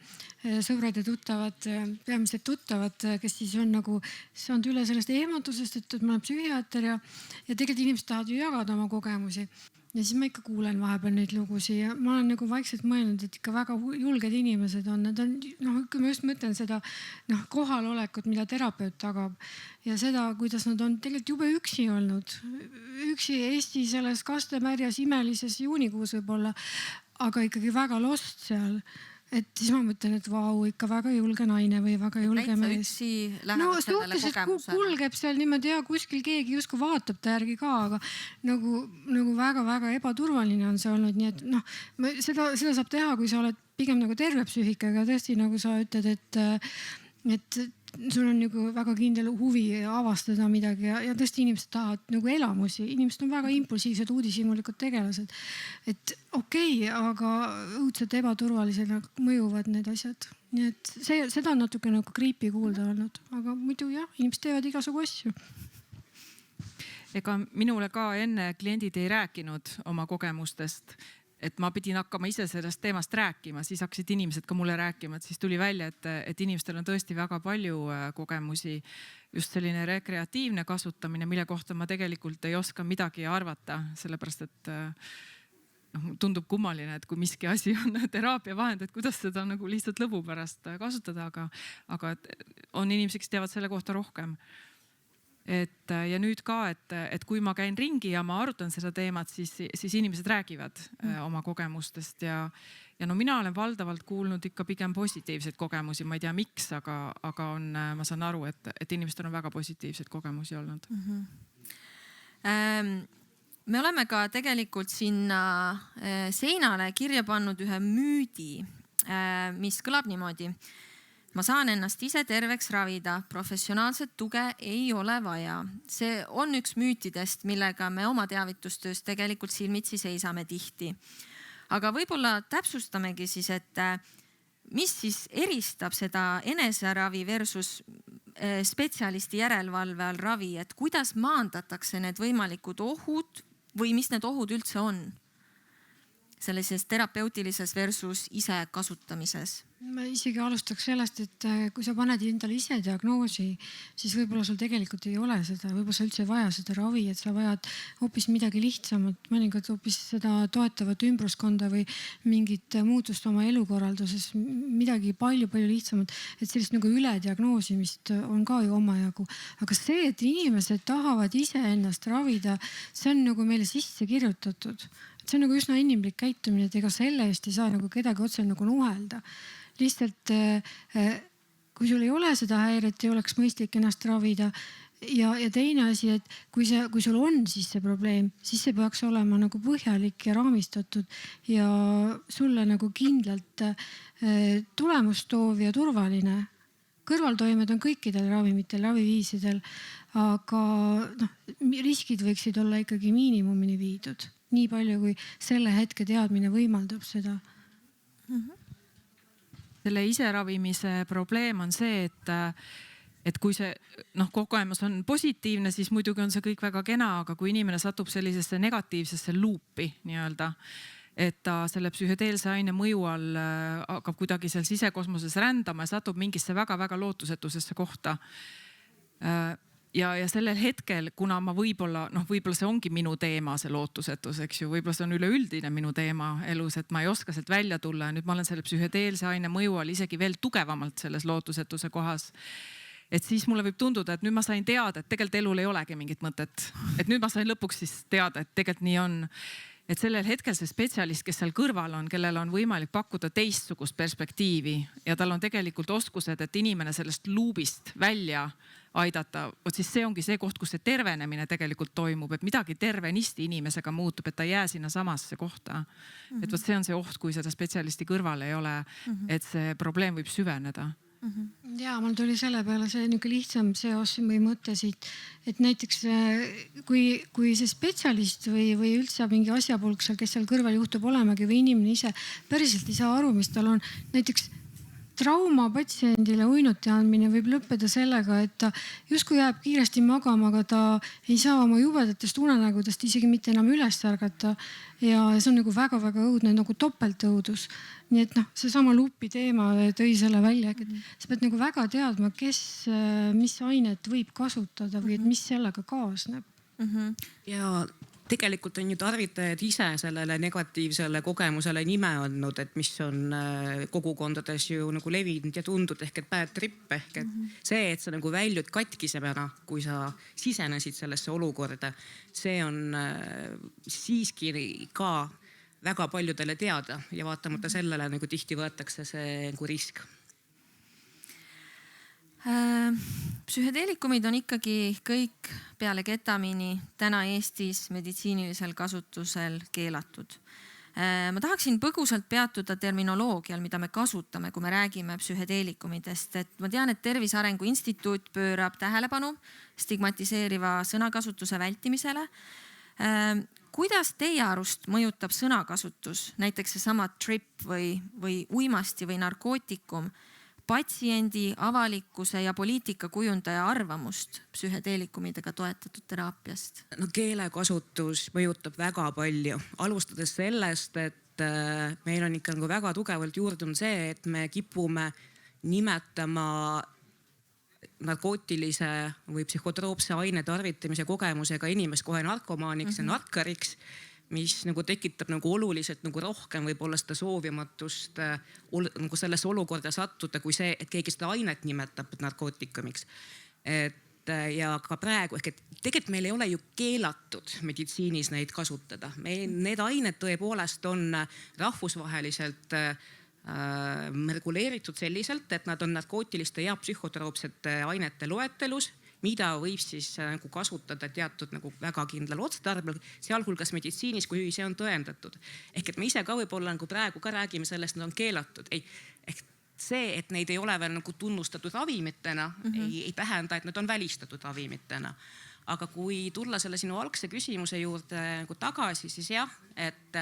sõbrad ja tuttavad, peamiselt tuttavad, kes siis on nagu saanud üle sellest ehmatusest, et ma olen psühhiaater ja tegelikult inimesed tahavad ju jagada oma kogemusi. Ja siis ma ikka kuulen vahepeal neid lugusid ja ma olen nagu vaikselt mõelnud, et ikka väga julged inimesed on. Nad on, kui ma just mõtlen seda kohalolekut, mida terapeut tagab ja seda, kuidas nad on tegelikult jube üksi olnud. Üksi Eesti selles kastemärjas imelises juunikuus võib-olla, aga ikkagi väga lost seal. Et siis ma mõtlen, et vau, ikka väga julge naine või väga julge mees.
Üksi lähevad sellele kogemusele.
Kulgeb seal niimoodi ja kuskil keegi justkui vaatab ta järgi ka, aga nagu väga-väga ebaturvaline on see olnud. Nii et seda saab teha, kui sa oled pigem nagu terve psüühikaga. Tõesti, nagu sa ütled, et sul on nagu väga kindel huvi avastada midagi ja tõesti inimesed tahavad nagu elamusi, inimesed on väga impulsiivsed, uudishimulikud tegelased. Et okei, aga õudselt ebaturvalisena mõjuvad need asjad. Nii et seda on natuke nagu creepy kuulda olnud, aga muidu jah, inimesed teevad igasugu asju.
Ega minule ka enne kliendid ei rääkinud oma kogemustest, et ma pidin hakkama ise sellest teemast rääkima, siis hakkasid inimesed ka mulle rääkima, et siis tuli välja, et inimestel on tõesti väga palju kogemusi, just selline rekreatiivne kasutamine, mille kohta ma tegelikult ei oska midagi arvata, sellepärast et tundub kummaline, et kui miski asi on teraapiavahend, et kuidas seda nagu lihtsalt lõbu pärast kasutada, aga on inimesed, kes teavad selle kohta rohkem. Ja nüüd ka, et kui ma käin ringi ja ma arutan seda teemat, siis inimesed räägivad oma kogemustest ja no mina olen valdavalt kuulnud ikka pigem positiivseid kogemusi, ma ei tea miks, aga ma saan aru, et inimestel on väga positiivseid kogemusi olnud.
Me oleme ka tegelikult sinna seinale kirja pannud ühe müüdi, mis kõlab niimoodi. Ma saan ennast ise terveks ravida, professionaalset tuge ei ole vaja. See on üks müütidest, millega me oma teavitustöös tegelikult silmitsi seisame tihti. Aga võib-olla täpsustamegi siis, et mis siis eristab seda eneseravi versus spetsialisti järelevalve all ravi, et kuidas maandatakse need võimalikud ohud või mis need ohud üldse on sellises terapeutilises versus ise kasutamises?
Ma isegi alustaks sellest, et kui sa paned endale ise diagnoosi, siis võib-olla sul tegelikult ei ole seda, võib-olla sa üldse ei vaja seda ravi, et sa vajad hoopis midagi lihtsamat, mõnikord hoopis seda toetavat ümbruskonda või mingit muutust oma elukorralduses, midagi palju-palju lihtsamat, et sellist nagu ülediagnoosimist on ka ju omajagu. Aga see, et inimesed tahavad ise ennast ravida, see on nagu meile sisse kirjutatud. See on nagu üsna inimlik käitumine, et ega selle eest ei saa nagu kedagi otse nagu nuhelda. Lihtsalt kui sul ei ole seda häiret, ei oleks mõistlik ennast ravida. Ja teine asi, et kui sul on siis see probleem, siis see peaks olema nagu põhjalik ja raamistatud ja sulle nagu kindlalt tulemust toov ja turvaline. Kõrvaltoimed on kõikidel ravimitel, raviviisidel, aga riskid võiksid olla ikkagi miinimumini viidud. Nii palju, kui selle hetke teadmine võimaldab seda.
Selle iseravimise probleem on see, et kui see kogemus on positiivne, siis muidugi on see kõik väga kena, aga kui inimene satub sellisesse negatiivsesse luupi nii-öelda, et ta selle psühhedeelse aine mõju all hakkab kuidagi seal sisekosmoses rändama ja satub mingisse väga-väga lootusetusesse kohta. Ja sellel hetkel, kuna ma võib-olla see ongi minu teema, see lootusetus, eks ju, võib-olla see on üleüldine minu teema elus, et ma ei oska sealt välja tulla ja nüüd ma olen selle psühhedeelse aine mõju all isegi veel tugevamalt selles lootusetuse kohas. Et siis mulle võib tunduda, et nüüd ma sain teada, et tegelikult elul ei olegi mingit mõtet. Et nüüd ma sain lõpuks siis teada, et tegelikult nii on. Et sellel hetkel see spetsialist, kes seal kõrval on, kellel on võimalik pakkuda teistsugust perspektiivi ja tal on tegelikult oskused, et inimene sellest luubist välja aidata, siis see ongi see koht, kus see tervenemine tegelikult toimub, et midagi tervenisti inimesega muutub, et ta jää sinna samasse kohta. Et see on see oht, kui seda spetsialisti kõrval ei ole, et see probleem võib süveneda.
Ja mul tuli selle peale see lihtsam seos või mõte siit, et näiteks kui see spetsialist või üldse mingi asjapulk seal, kes seal kõrval juhtub olemagi või inimene ise päriselt ei saa aru, mis tal on, näiteks traumapatsiendile uinuti andmine võib lõppeda sellega, et ta justkui jääb kiiresti magama, aga ta ei saa oma jubedatest unenägudest isegi mitte enam üles ärgata. Ja see on nagu väga-väga õudne, nagu topeltõudus. Nii et see sama luupi teema tõi selle välja. Sa pead nagu väga teadma, mis ainet võib kasutada või et mis sellega kaasneb.
Ja tegelikult on ju tarvitajad ise sellele negatiivsele kogemusele nime andnud, et mis on kogukondades ju nagu levinud ja tundud ehk et bad trip ehk et see, et sa nagu väljud katkisemana, kui sa sisenesid sellesse olukorda, see on siiski ka väga paljudele teada ja vaatamata sellele nagu tihti võetakse see nagu risk.
Psühhedeelikumid on ikkagi kõik peale ketamiini täna Eestis meditsiinilisel kasutusel keelatud. Ma tahaksin põgusalt peatuda terminoloogial, mida me kasutame, kui me räägime psühhedeelikumidest. Et ma tean, et Tervise Arengu Instituut pöörab tähelepanu stigmatiseeriva sõnakasutuse vältimisele. Kuidas teie arust mõjutab sõnakasutus, näiteks seesama trip või uimasti või narkootikum, patsiendi, avalikkuse ja poliitikakujundaja arvamust psühhedeelikumidega toetatud teraapiast?
No keelekasutus mõjutab väga palju, alustades sellest, et meil on ikka nagu väga tugevalt juurdunud see, et me kipume nimetama narkootilise või psühhotroopse aine tarvitamise kogemusega inimest kohe narkomaaniks ja narkariks, mis nagu tekitab nagu oluliselt nagu rohkem võib-olla seda soovimatust nagu sellesse olukorda sattuda, kui see, et keegi seda ainet nimetab narkootikumiks. Ja ka praegu, ehk et tegelikult meil ei ole ju keelatud meditsiinis neid kasutada. Need ained tõepoolest on rahvusvaheliselt reguleeritud selliselt, et nad on narkootiliste ja psühhotroopsete ainete loetelus, mida võib siis nagu kasutada teatud nagu väga kindlal otstarbel, sealhulgas meditsiinis, kui see on tõendatud. Ehk et me ise ka võib-olla nagu praegu ka räägime sellest, et nad on keelatud. Ehk see, et neid ei ole veel nagu tunnustatud ravimitena, ei tähenda, et nad on välistatud ravimitena. Aga kui tulla selle sinu algse küsimuse juurde nagu tagasi, siis jah, et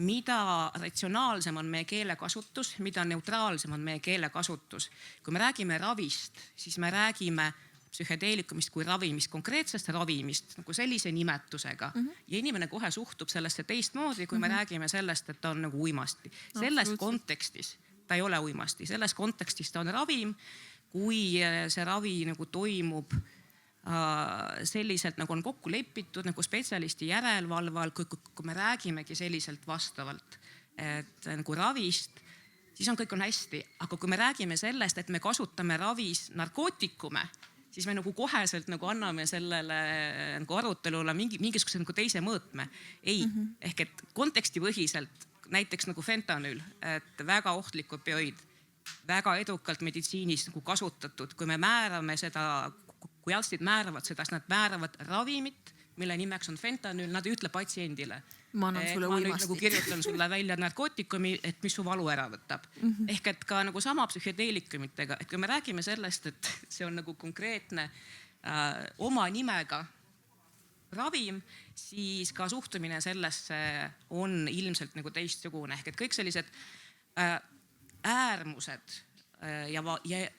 mida ratsionaalsem on meie keelekasutus, mida neutraalsem on meie keelekasutus. Kui me räägime ravist, siis me räägime psühhedeelikumist kui ravimist, konkreetsest ravimist nagu sellise nimetusega ja inimene kohe suhtub sellesse teistmoodi, kui me räägime sellest, et ta on nagu uimasti. Selles kontekstis ta ei ole uimasti, selles kontekstis ta on ravim, kui see ravi nagu toimub selliselt nagu on kokku lepitud nagu spetsialisti järelevalval, kui me räägimegi selliselt vastavalt, et nagu ravist, siis on kõik on hästi. Aga kui me räägime sellest, et me kasutame ravis narkootikume, siis me nagu koheselt nagu anname sellele nagu arutelule mingisuguse nagu teise mõõtme. Ei, ehk et kontekstipõhiselt, näiteks nagu fentanüül, et väga ohtlik opioid, väga edukalt meditsiinis nagu kasutatud. Kui me määrame seda, kui arstid määravad seda, siis nad määravad ravimit, mille nimeks on fentanüül, nad ei ütle patsiendile.
Ma nüüd
nagu kirjutan sulle välja narkootikumi, et mis su valu ära võtab. Ehk et ka nagu sama psühhedeelikumitega, et kui me räägime sellest, et see on nagu konkreetne oma nimega ravim, siis ka suhtumine sellesse on ilmselt nagu teistsugune. Ehk et kõik sellised äärmused ja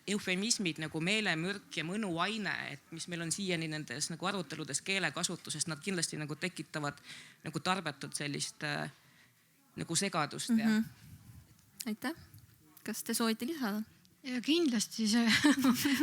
eufemismid nagu meelemürk ja mõnuaine, et mis meil on siiani nendes nagu aruteludes keelekasutusest, nad kindlasti nagu tekitavad nagu tarbetut sellist nagu segadust.
Aitäh. Kas te soovite lisada?
Ja kindlasti see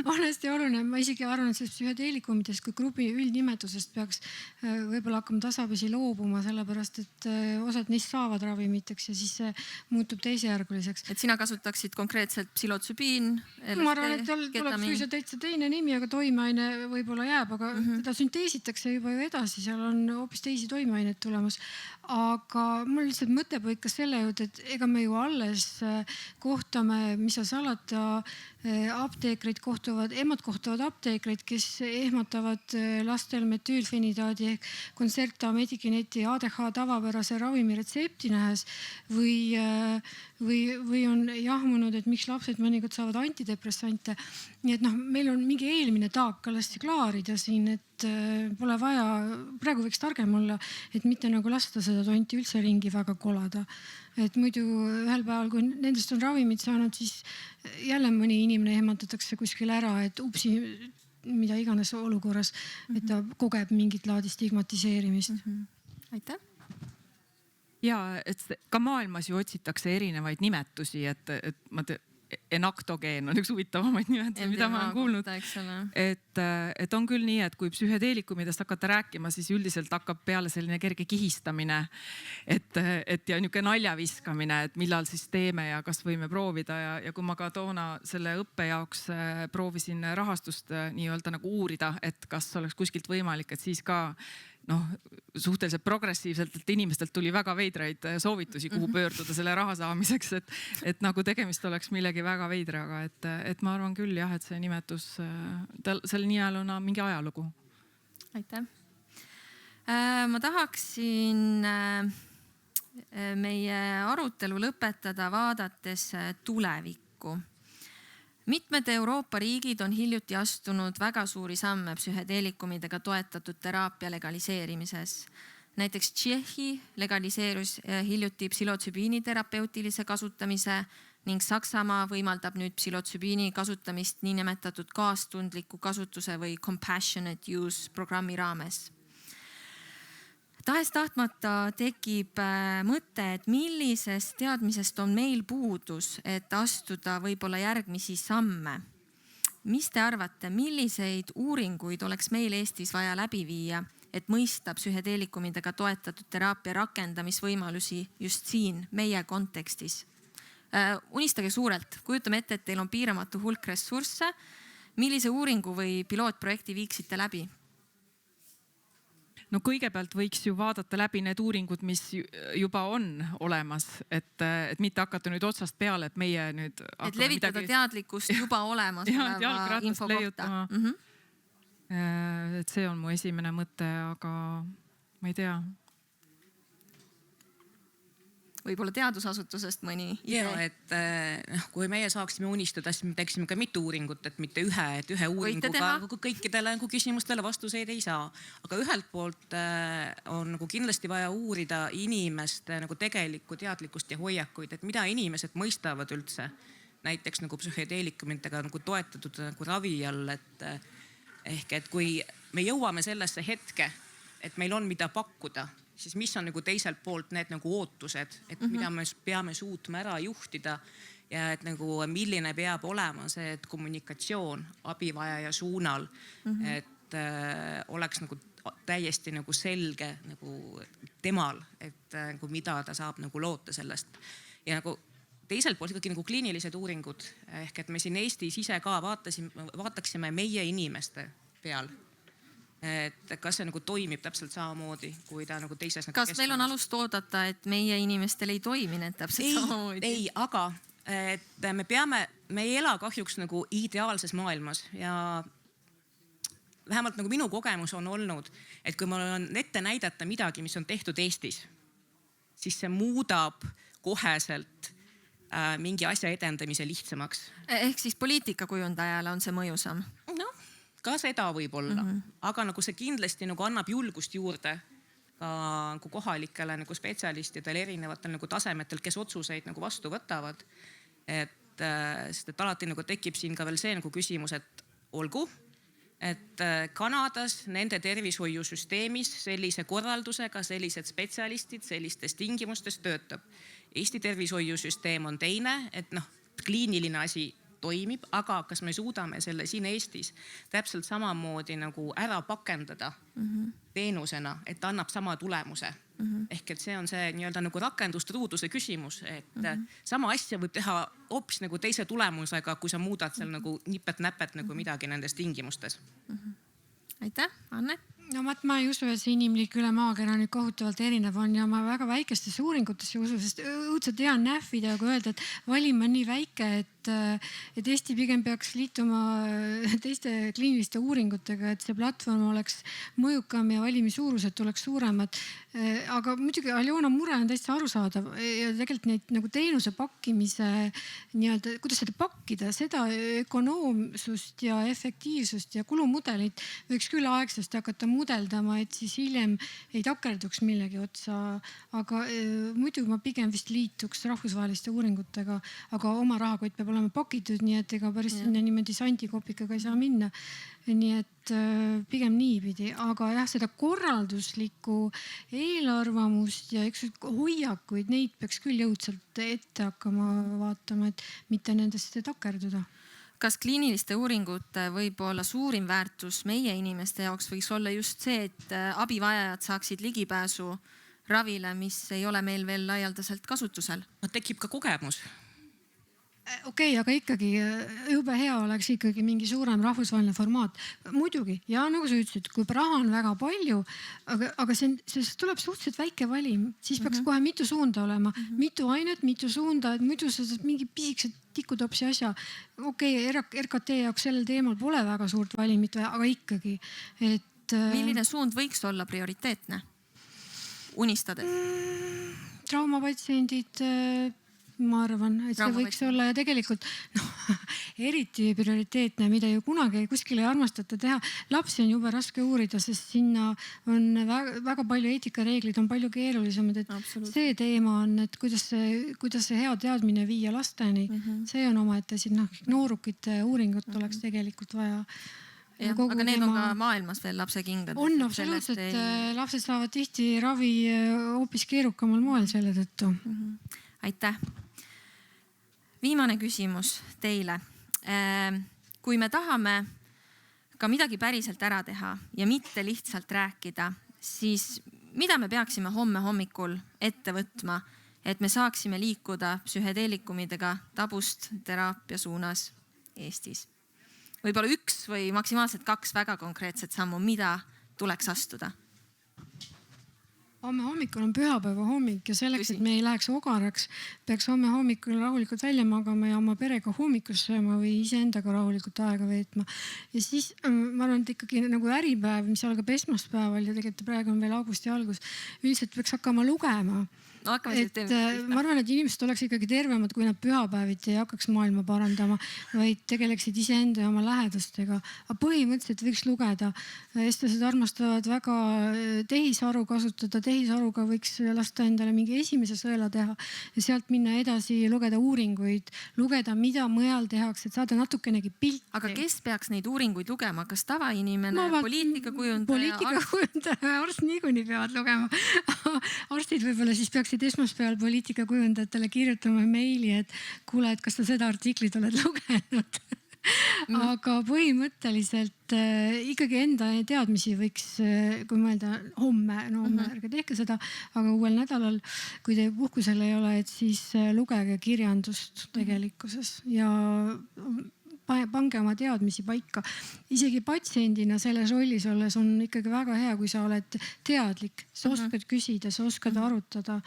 on hästi oluline. Ma isegi arvan, et psühhedeelikumidest kui grupi üldnimetusest peaks võib-olla hakkama tasapisi loobuma, sellepärast et osad neist saavad ravimiteks ja siis see muutub teisejärguliseks.
Et sina kasutaksid konkreetselt psilotsübiin, LSD,
ma arvan, et tal tuleb suisa täitsa teine nimi, aga toimeaine võib-olla jääb, aga teda sünteesitakse juba ju edasi, seal on hoopis teisi toimeaineid tulemas. Aga mul lihtsalt mõte põikas selle juurde, et ega me ju alles kohtame, mis sa salata, apteekrid kohtuvad, emad kohtuvad apteekreid, kes ehmatavad lastel metüülfenidaadi ehk Concerta Medicineti ADH tavapärase ravimi retsepti nähes või on jahmunud, et miks lapsed mõnikord saavad antidepressante. Nii et meil on mingi eelmine taak alles klaarida siin, et pole vaja, praegu võiks targem olla, et mitte nagu lasta seda tonti üldse ringi väga kolada. Et muidu ühel päeval, kui nendest on ravimid saanud, siis jälle mõni inimene ehmatatakse kuskil ära, et upsi, mida iganes olukorras, et ta kogeb mingit laadi stigmatiseerimist.
Aitäh.
Ja et ka maailmas ju otsitakse erinevaid nimetusi, et enaktogeen on üks huvitavamaid nimetusi, mida ma olen kuulnud. Et on küll nii, et kui psühhedeelikumidest hakata rääkima, siis üldiselt hakkab peale selline kerge kihistamine, et ja niisugune naljaviskamine, et millal siis teeme ja kas võime proovida. Ja kui ma ka toona selle õppe jaoks proovisin rahastust nii-öelda nagu uurida, et kas oleks kuskilt võimalik, et siis ka suhteliselt progressiivselt, et inimestelt tuli väga veidraid soovitusi, kuhu pöörduda selle raha saamiseks, et nagu tegemist oleks millegi väga veidraga, et ma arvan küll jah, et see nimetus, selle nimel on mingi ajalugu.
Aitäh. Ma tahaksin meie arutelu lõpetada vaadates tulevikku. Mitmed Euroopa riigid on hiljuti astunud väga suuri samme psühhedeelikumidega toetatud teraapia legaliseerimises. Näiteks Tšehhi legaliseerus hiljuti psühhotsübiini terapeutilise kasutamise ning Saksamaa võimaldab nüüd psühhotsübiini kasutamist niinimetatud kaastundliku kasutuse või compassionate use programmi raames. Tahes-tahtmata tekib mõte, et millisest teadmisest on meil puudus, et astuda võib-olla järgmisi samme. Mis te arvate, milliseid uuringuid oleks meil Eestis vaja läbi viia, et mõista psühhedeelikumidega toetatud teraapia rakendamisvõimalusi just siin meie kontekstis? Unistage suurelt, kujutame ette, et teil on piiramatu hulk ressursse. Millise uuringu või pilootprojekti viiksite läbi?
No kõigepealt võiks ju vaadata läbi need uuringud, mis juba on olemas, et mitte hakata nüüd otsast peale, et meie nüüd
et levitada teadlikkust juba olemas oleva info kohta.
Et see on mu esimene mõte, aga ma ei tea.
Võib-olla teadusasutusest mõni
idee. Ja, et kui meie saaksime unistada, siis me teeksime ka mitu uuringut, et mitte ühe uuringuga kõikidele küsimustele vastuseid ei saa. Aga ühelt poolt on kindlasti vaja uurida inimeste tegelikku teadlikkust ja hoiakuid, et mida inimesed mõistavad üldse. Näiteks psühhedeelikumitega toetatud ravi all, et kui me jõuame sellesse hetke, et meil on mida pakkuda, siis mis on teiselt poolt need ootused, et mida me peame suutma ära juhtida ja et milline peab olema see kommunikatsioon abivajaja suunal, et oleks täiesti selge temal, et mida ta saab loota sellest. Ja teiselt poolt ikkagi kliinilised uuringud, ehk et me siin Eestis ise ka vaataksime meie inimeste peal. Et kas see toimib täpselt samamoodi, kui ta teises
Kas meil on alust oodata, et meie inimestel ei toimi need täpselt samamoodi?
Ei, aga et me ei ela kahjuks ideaalses maailmas ja vähemalt minu kogemus on olnud, et kui mul on ette näidata midagi, mis on tehtud Eestis, siis see muudab koheselt mingi asja edendamise lihtsamaks.
Ehk siis poliitikakujundajale on see mõjusam?
Ka seda võib olla, aga see kindlasti annab julgust juurde ka kohalikele spetsialistidele erinevatel tasemetel, kes otsuseid vastu võtavad. Sest alati tekib siin ka veel see küsimus, et olgu, et Kanadas nende tervishoiusüsteemis sellise korraldusega, sellised spetsialistid sellistes tingimustes töötab. Eesti tervishoiusüsteem on teine, et kliiniline asi toimib, aga kas me suudame selle siin Eestis täpselt samamoodi ära pakendada teenusena, et annab sama tulemuse. Ehk et see on see rakendustruuduse küsimus, et sama asja võib teha hoopis teise tulemusega, kui sa muudad seal nipet-näpet midagi nendes tingimustes.
Aitäh, Anne!
No ma ei usu, et see inimlik üle maakera nüüd kohutavalt erinev on ja ma väga väikestesse uuringutesse usu, sest õudselt hea on nähvida, kui öelda, et valim on nii väike, et Eesti pigem peaks liituma teiste kliiniliste uuringutega, et see platvorm oleks mõjukam ja valimi suurused tuleks suuremad. Aga muidugi Aljona mure on täitsa arusaadav ja tegelikult neid teenuse pakkimise kuidas seda pakkida, seda ökonoomsust ja efektiivsust ja kulumudelit võiks küll aegsasti hakata mudeldama, et siis hiljem ei takerduks millegi otsa. Aga muidu ma pigem vist liituks rahvusvaheliste uuringutega, aga oma rahakott peab olema pakitud, nii et ega päris sinna niimoodi sandikopikaga ei saa minna. Nii et pigem niipidi, aga jah, seda korralduslikku eelarvamust ja hoiakuid, neid peaks küll jõudsalt ette hakkama vaatama, et mitte nendesse takerduda.
Kas kliiniliste uuringute võib-olla suurim väärtus meie inimeste jaoks võiks olla just see, et abivajajad saaksid ligipääsu ravile, mis ei ole meil veel laialdaselt kasutusel?
Tekib ka kogemus.
Okei, aga ikkagi jube hea oleks ikkagi mingi suurem rahvusvaheline formaat. Muidugi, ja nagu sa ütlesid, kui raha on väga palju, aga see tuleb suhteliselt väike valim, siis peaks kohe mitu suunda olema, mitu ainet, mitu suunda, et muidu sa saad mingi pisikesed tikutopsi asja. Okei, RKT jaoks sellel teemal pole väga suurt valimit, aga ikkagi.
Milline suund võiks olla prioriteetne? Unistades?
traumapatsiendid, ma arvan, et see võiks olla ja tegelikult eriti prioriteetne, mida ju kunagi kuskil ei armastata teha. Lapsi on jube raske uurida, sest sinna on väga palju eetikareeglid, on palju keerulisemad, et see teema on, et kuidas see hea teadmine viia lasteni, see on omaette siin, noorukite uuringut oleks tegelikult vaja.
Ja, aga need on ka maailmas veel lapse kingad.
On absoluutselt, lapsed saavad tihti ravi hoopis keerukamal moel selle tõttu.
Aitäh. Viimane küsimus teile. Kui me tahame ka midagi päriselt ära teha ja mitte lihtsalt rääkida, siis mida me peaksime homme hommikul ette võtma, et me saaksime liikuda psühhedeelikumidega tabust teraapia suunas Eestis? Võib-olla 1 või maksimaalselt 2 väga konkreetset sammu, mida tuleks astuda?
Homme hommikul on pühapäeva hommik ja selleks, et me ei läheks ogaraks, peaks homme hommikul rahulikult välja magama ja oma perega hommikus sööma või iseendaga rahulikult aega veetma. Ja siis ma arvan, et ikkagi nagu äripäev, mis algab esmaspäeval ja tegelikult praegu on veel augusti algus, üldiselt peaks hakkama lugema.
No,
ma arvan, et inimesed oleks ikkagi tervemad, kui nad pühapäeviti ei hakkaks maailma parandama, vaid tegeleksid iseenda ja oma lähedastega. Aga põhimõtteliselt võiks lugeda. Eestlased armastavad väga tehisaru kasutada. Tehisaruga võiks lasta endale mingi esimese sõela teha ja sealt minna edasi, lugeda uuringuid, lugeda, mida mujal tehakse, et saada natukenegi pilti.
Aga kes peaks neid uuringuid lugema? Kas tavainimene, poliitikakujundaja?
Poliitikakujundaja, arst niikuinii peavad lugema. Arstid võib-olla siis peaksid esmaspäeval poliitikakujundajatele kirjutama meili, et kuule, et kas sa seda artiklit oled lugenud. Aga põhimõtteliselt ikkagi enda teadmisi võiks, kui mõelda homme, ärge tehke seda, aga uuel nädalal, kui te puhkusel ei ole, et siis lugege kirjandust tegelikkuses ja pange oma teadmisi paika. Isegi patsiendina selles rollis olles on ikkagi väga hea, kui sa oled teadlik. Sa oskad küsida, sa oskad arutada,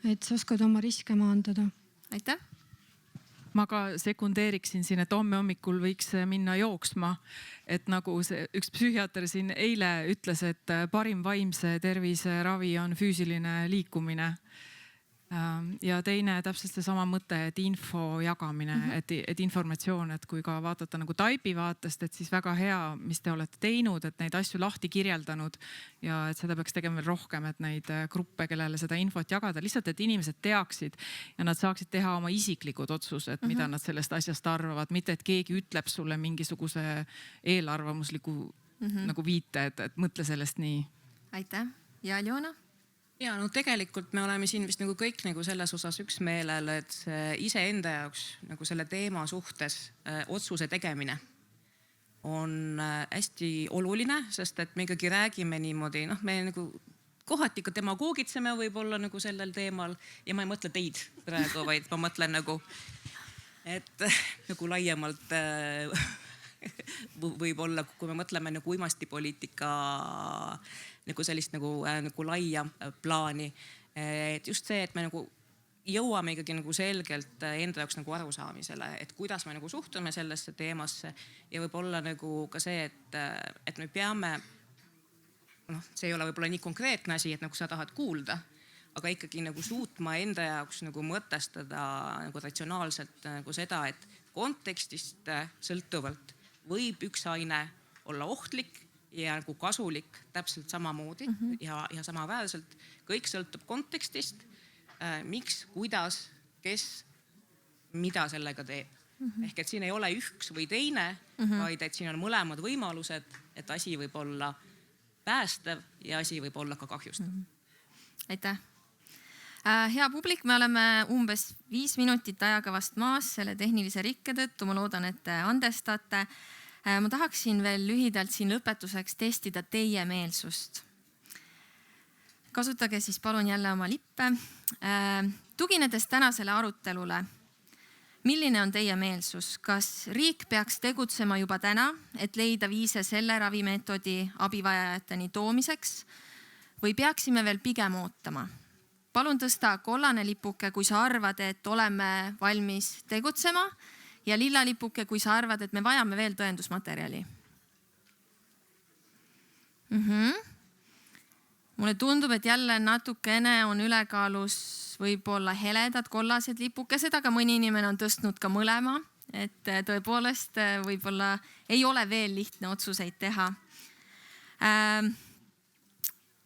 et sa oskad oma riske maandada.
Aitäh!
Ma ka sekundeeriksin siin, et homme hommikul võiks minna jooksma. Et nagu üks psühhiaater siin eile ütles, et parim vaimse tervise ravi on füüsiline liikumine. Ja teine täpselt seesama mõte, et info jagamine, et informatsioon, et kui ka vaadata nagu Taipi vaatest, et siis väga hea, mis te olete teinud, et neid asju lahti kirjeldanud ja et seda peaks tegema veel rohkem, et neid gruppe, kellele seda infot jagada, lihtsalt, et inimesed teaksid ja nad saaksid teha oma isiklikud otsused, mida nad sellest asjast arvavad, mitte et keegi ütleb sulle mingisuguse eelarvamusliku nagu viite, et mõtle sellest nii.
Aitäh. Ja Aljona?
Ja no tegelikult me oleme siin vist nagu kõik nagu selles osas üksmeelel, et iseenda jaoks nagu selle teema suhtes otsuse tegemine on hästi oluline, sest et me ikkagi räägime niimoodi, me nagu kohati ka demagoogitseme võib-olla nagu sellel teemal ja ma ei mõtle teid praegu, vaid ma mõtlen nagu, et nagu laiemalt võib-olla, kui me mõtleme nagu uimastipoliitika nagu sellist nagu laia plaani, et just see, et me nagu jõuame ikkagi nagu selgelt enda jaoks nagu arusaamisele, et kuidas me nagu suhtume sellesse teemasse ja võib-olla nagu ka see, et me peame, see ei ole võib-olla nii konkreetne asi, et nagu sa tahad kuulda, aga ikkagi nagu suutma enda jaoks nagu mõtestada nagu ratsionaalselt nagu seda, et kontekstist sõltuvalt võib üks aine olla ohtlik ja nagu kasulik täpselt samamoodi ja samaväärselt. Kõik sõltub kontekstist, miks, kuidas, kes, mida sellega teeb. Ehk et siin ei ole üks või teine, vaid et siin on mõlemad võimalused, et asi võib olla päästev ja asi võib olla ka kahjustav.
Aitäh! Hea publik, me oleme umbes 5 minutit ajakavast maas selle tehnilise rikke tõttu. Ma loodan, et te andestate. Ma tahaksin veel lühidalt siin lõpetuseks testida teie meelsust. Kasutage siis palun jälle oma lippe. Tuginedes tänasele arutelule, milline on teie meelsus? Kas riik peaks tegutsema juba täna, et leida viise selle ravimeetodi abivajajateni toomiseks või peaksime veel pigem ootama? Palun tõsta kollane lipuke, kui sa arvad, et oleme valmis tegutsema ja lilla lipuke, kui sa arvad, et me vajame veel tõendusmaterjali. mulle tundub, et jälle natukene on ülekaalus võib-olla heledad kollased lipukesed, aga mõni inimene on tõstnud ka mõlema, et tõepoolest võib-olla ei ole veel lihtne otsuseid teha.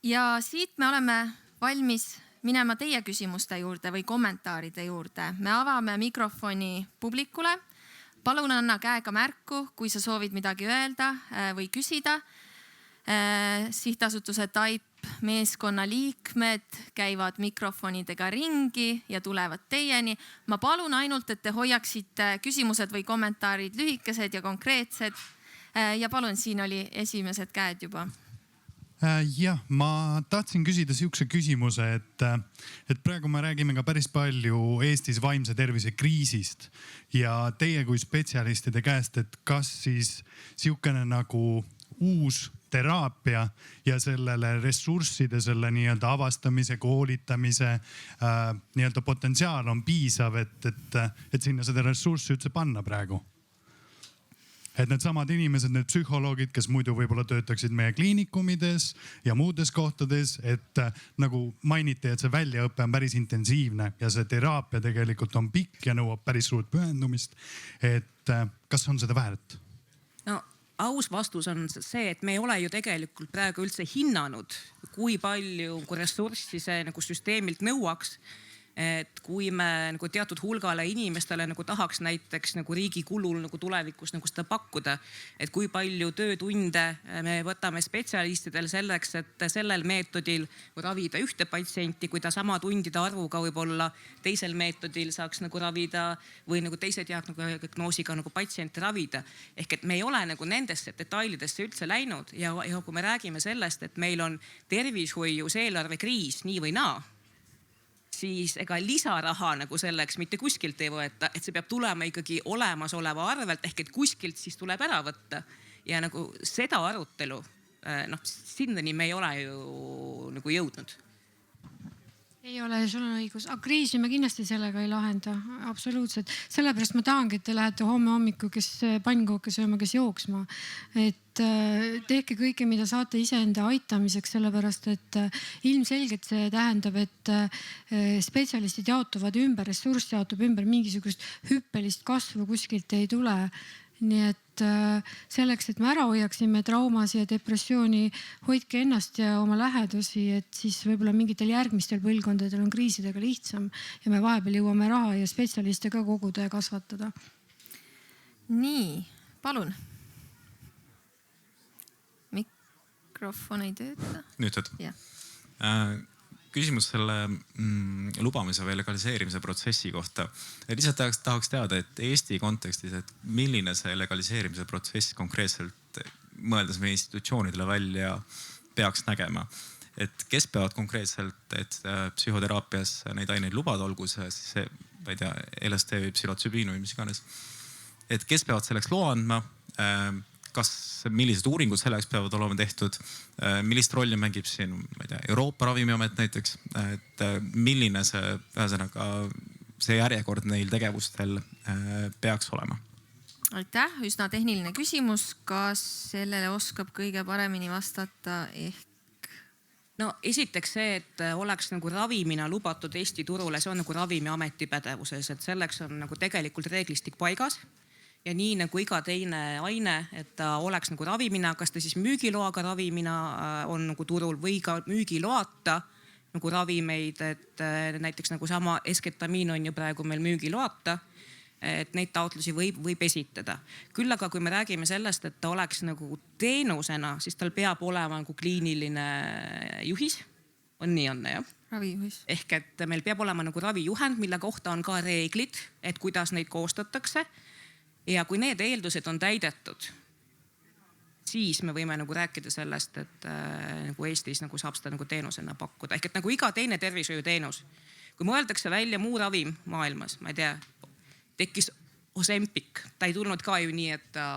Ja siit me oleme valmis minema teie küsimuste juurde või kommentaaride juurde. Me avame mikrofoni publikule. Palun anna käega märku, kui sa soovid midagi öelda või küsida. Sihtasutuse TAIP meeskonna liikmed käivad mikrofonidega ringi ja tulevad teieni. Ma palun ainult, et te hoiaksite küsimused või kommentaarid lühikesed ja konkreetsed. Ja palun, siin oli esimesed käed juba.
Jah, ma tahtsin küsida sihukese küsimuse, et praegu me räägime ka päris palju Eestis vaimse tervise kriisist ja teie kui spetsialistide käest, et kas siis sihukene nagu uus teraapia ja sellele ressursside, selle nii-öelda avastamise, koolitamise nii-öelda potentsiaal on piisav, et sinna seda ressurssi üldse panna praegu. Et need samad inimesed, need psühholoogid, kes muidu võib-olla töötaksid meie kliinikumides ja muudes kohtades, et nagu mainiti, et see väljaõpe on päris intensiivne ja see teraapia tegelikult on pikk ja nõuab päris suurt pühendumist. Et kas on seda väärt?
No aus vastus on see, et me ei ole ju tegelikult praegu üldse hinnanud, kui palju ressurssi see nagu süsteemilt nõuaks. Et kui me nagu teatud hulgale inimestele nagu tahaks näiteks nagu riigi kulul nagu tulevikus nagu seda pakkuda, et kui palju töötunde me võtame spetsialistidel selleks, et sellel meetodil ravida ühte patsienti, kui ta sama tundide arvuga võib-olla teisel meetodil saaks nagu ravida või nagu teise diagnoosiga nagu patsiente ravida. Ehk et me ei ole nagu nendesse detailidesse üldse läinud ja kui me räägime sellest, et meil on tervishoius eelarvekriis nii või naa, siis ega lisaraha nagu selleks mitte kuskilt ei võeta, et see peab tulema ikkagi olemasoleva arvelt ehk et kuskilt siis tuleb ära võtta. Ja nagu seda arutelu, sinnani me ei ole ju nagu jõudnud.
Ei ole, sul on õigus. Aga kriisi me kindlasti sellega ei lahenda. Absoluutselt. Sellepärast ma tahangi, et te lähete homme hommiku, kes pannkooke sööma, kes jooksma. Et tehke kõike, mida saate iseenda aitamiseks, sellepärast et ilmselgelt see tähendab, et spetsialistid jaotuvad ümber, ressurss jaotub ümber, mingisugust hüppelist kasvu kuskilt ei tule. Nii et selleks, et me ära hoiaksime traumasi ja depressiooni, hoidke ennast ja oma lähedusi, et siis võib-olla mingitel järgmistel põlvkondadel on kriisidega lihtsam ja me vahepeal jõuame raha ja spetsialiste ka koguda ja kasvatada.
Nii, palun. Mikrofon ei tööta.
Nüüd küsimus selle lubamise või legaliseerimise protsessi kohta. Lihtsalt tahaks teada, et Eesti kontekstis, et milline see legaliseerimise protsess konkreetselt mõeldes meie institutsioonidele välja peaks nägema. Et kes peavad konkreetselt, et psühhoteraapias neid aineid lubada, olgu see, ma ei tea, LSD või psühhotsübiin või mis iganes. Et kes peavad selleks loa andma? Millised uuringud selleks peavad olema tehtud, millist rolli mängib siin, ma ei tea, Euroopa Ravimiamet näiteks, et milline see, ühesõnaga, see järjekord neil tegevustel peaks olema?
Aitäh, üsna tehniline küsimus. Kas sellele oskab kõige paremini vastata ehk?
No esiteks see, et oleks nagu ravimina lubatud Eesti turule, see on nagu Ravimiameti pädevuses, et selleks on nagu tegelikult reeglistik paigas. Ja nii nagu iga teine aine, et ta oleks nagu ravimina, kas ta siis müügiloaga ravimina on nagu turul või ka müügiloata nagu ravimeid, et näiteks nagu sama esketamiin on ju praegu meil müügiloata, et neid taotlusi võib esitada. Küll aga kui me räägime sellest, et ta oleks nagu teenusena, siis tal peab olema nagu kliiniline juhis. On nii, jah?
Ravijuhis.
Ehk et meil peab olema nagu ravijuhend, mille kohta on ka reeglid, et kuidas neid koostatakse. Ja kui need eeldused on täidetud, siis me võime nagu rääkida sellest, et nagu Eestis nagu saab seda nagu teenusena pakkuda. Ehk et nagu iga teine tervishoiuteenus. Kui mõeldakse välja muu ravim maailmas, ma ei tea, tekkis Ozempic. Ta ei tulnud ka ju nii, et ta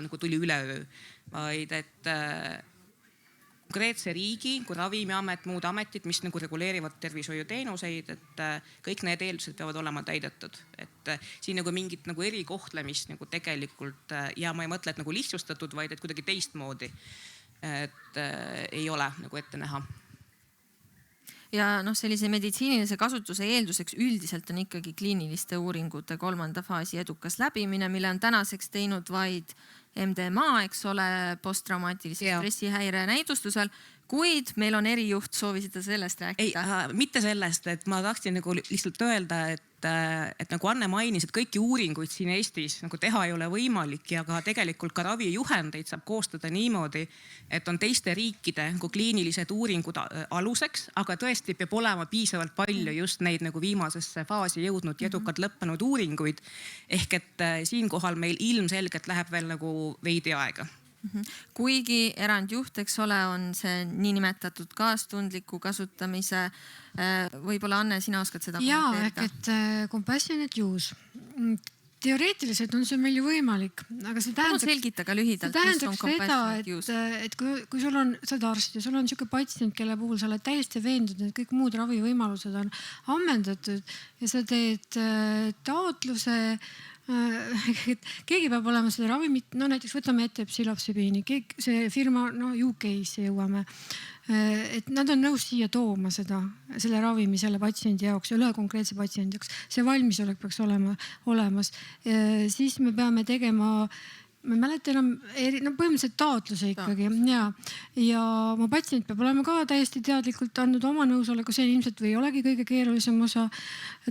nagu tuli üleöö, vaid et konkreetse riigi, kui Ravimiamet, muud ametid, mis nagu reguleerivad tervishoiuteenuseid, et kõik need eeldused peavad olema täidetud. Et siin nagu mingit nagu erikohtlemist nagu tegelikult, ja ma ei mõtle, et nagu lihtsustatud, vaid et kuidagi teistmoodi, et ei ole nagu ette näha.
ja noh, sellise meditsiinilise kasutuse eelduseks üldiselt on ikkagi kliiniliste uuringute 3. faasi edukas läbimine, mille on tänaseks teinud vaid MDMA, eks ole, posttraumaatilise stressihäire näidustusel, kuid meil on erijuht, soovisite sellest rääkida?
Mitte sellest, et ma tahtsin nagu lihtsalt öelda, et nagu Anne mainis, et kõiki uuringuid siin Eestis nagu teha ei ole võimalik ja ka tegelikult ka ravijuhendeid saab koostada niimoodi, et on teiste riikide nagu kliinilised uuringud aluseks, aga tõesti peab olema piisavalt palju just neid nagu viimasesse faasi jõudnud ja edukalt lõppenud uuringuid. Ehk et siinkohal meil ilmselgelt läheb veel nagu veidi aega.
Kuigi erandjuht, eks ole, on see niinimetatud kaastundliku kasutamise. Võib-olla Anne, sina oskad seda kommenteerida?
Ehk et compassionate use. Teoreetiliselt on see meil ju võimalik, aga see
selgitage lühidalt, mis on compassionate use.
Et kui sul on seda arsti, sul on siuke patsient, kelle puhul sa oled täiesti veendunud, et kõik muud ravivõimalused on ammendatud ja sa teed taotluse, keegi peab olema seda ravimit, no näiteks võtame ette psilopsübiini, see firma, UK-sse jõuame, et nad on nõus siia tooma selle ravimi selle patsiendi jaoks, üle konkreetse patsiendi jaoks. See valmisolek peaks olema olemas. Siis me peame tegema, ma ei mäleta enam, põhimõtteliselt taotluse ikkagi ja mu patsient peab olema ka täiesti teadlikult andnud oma nõusoleku, see ilmselt või olegi kõige keerulisem osa.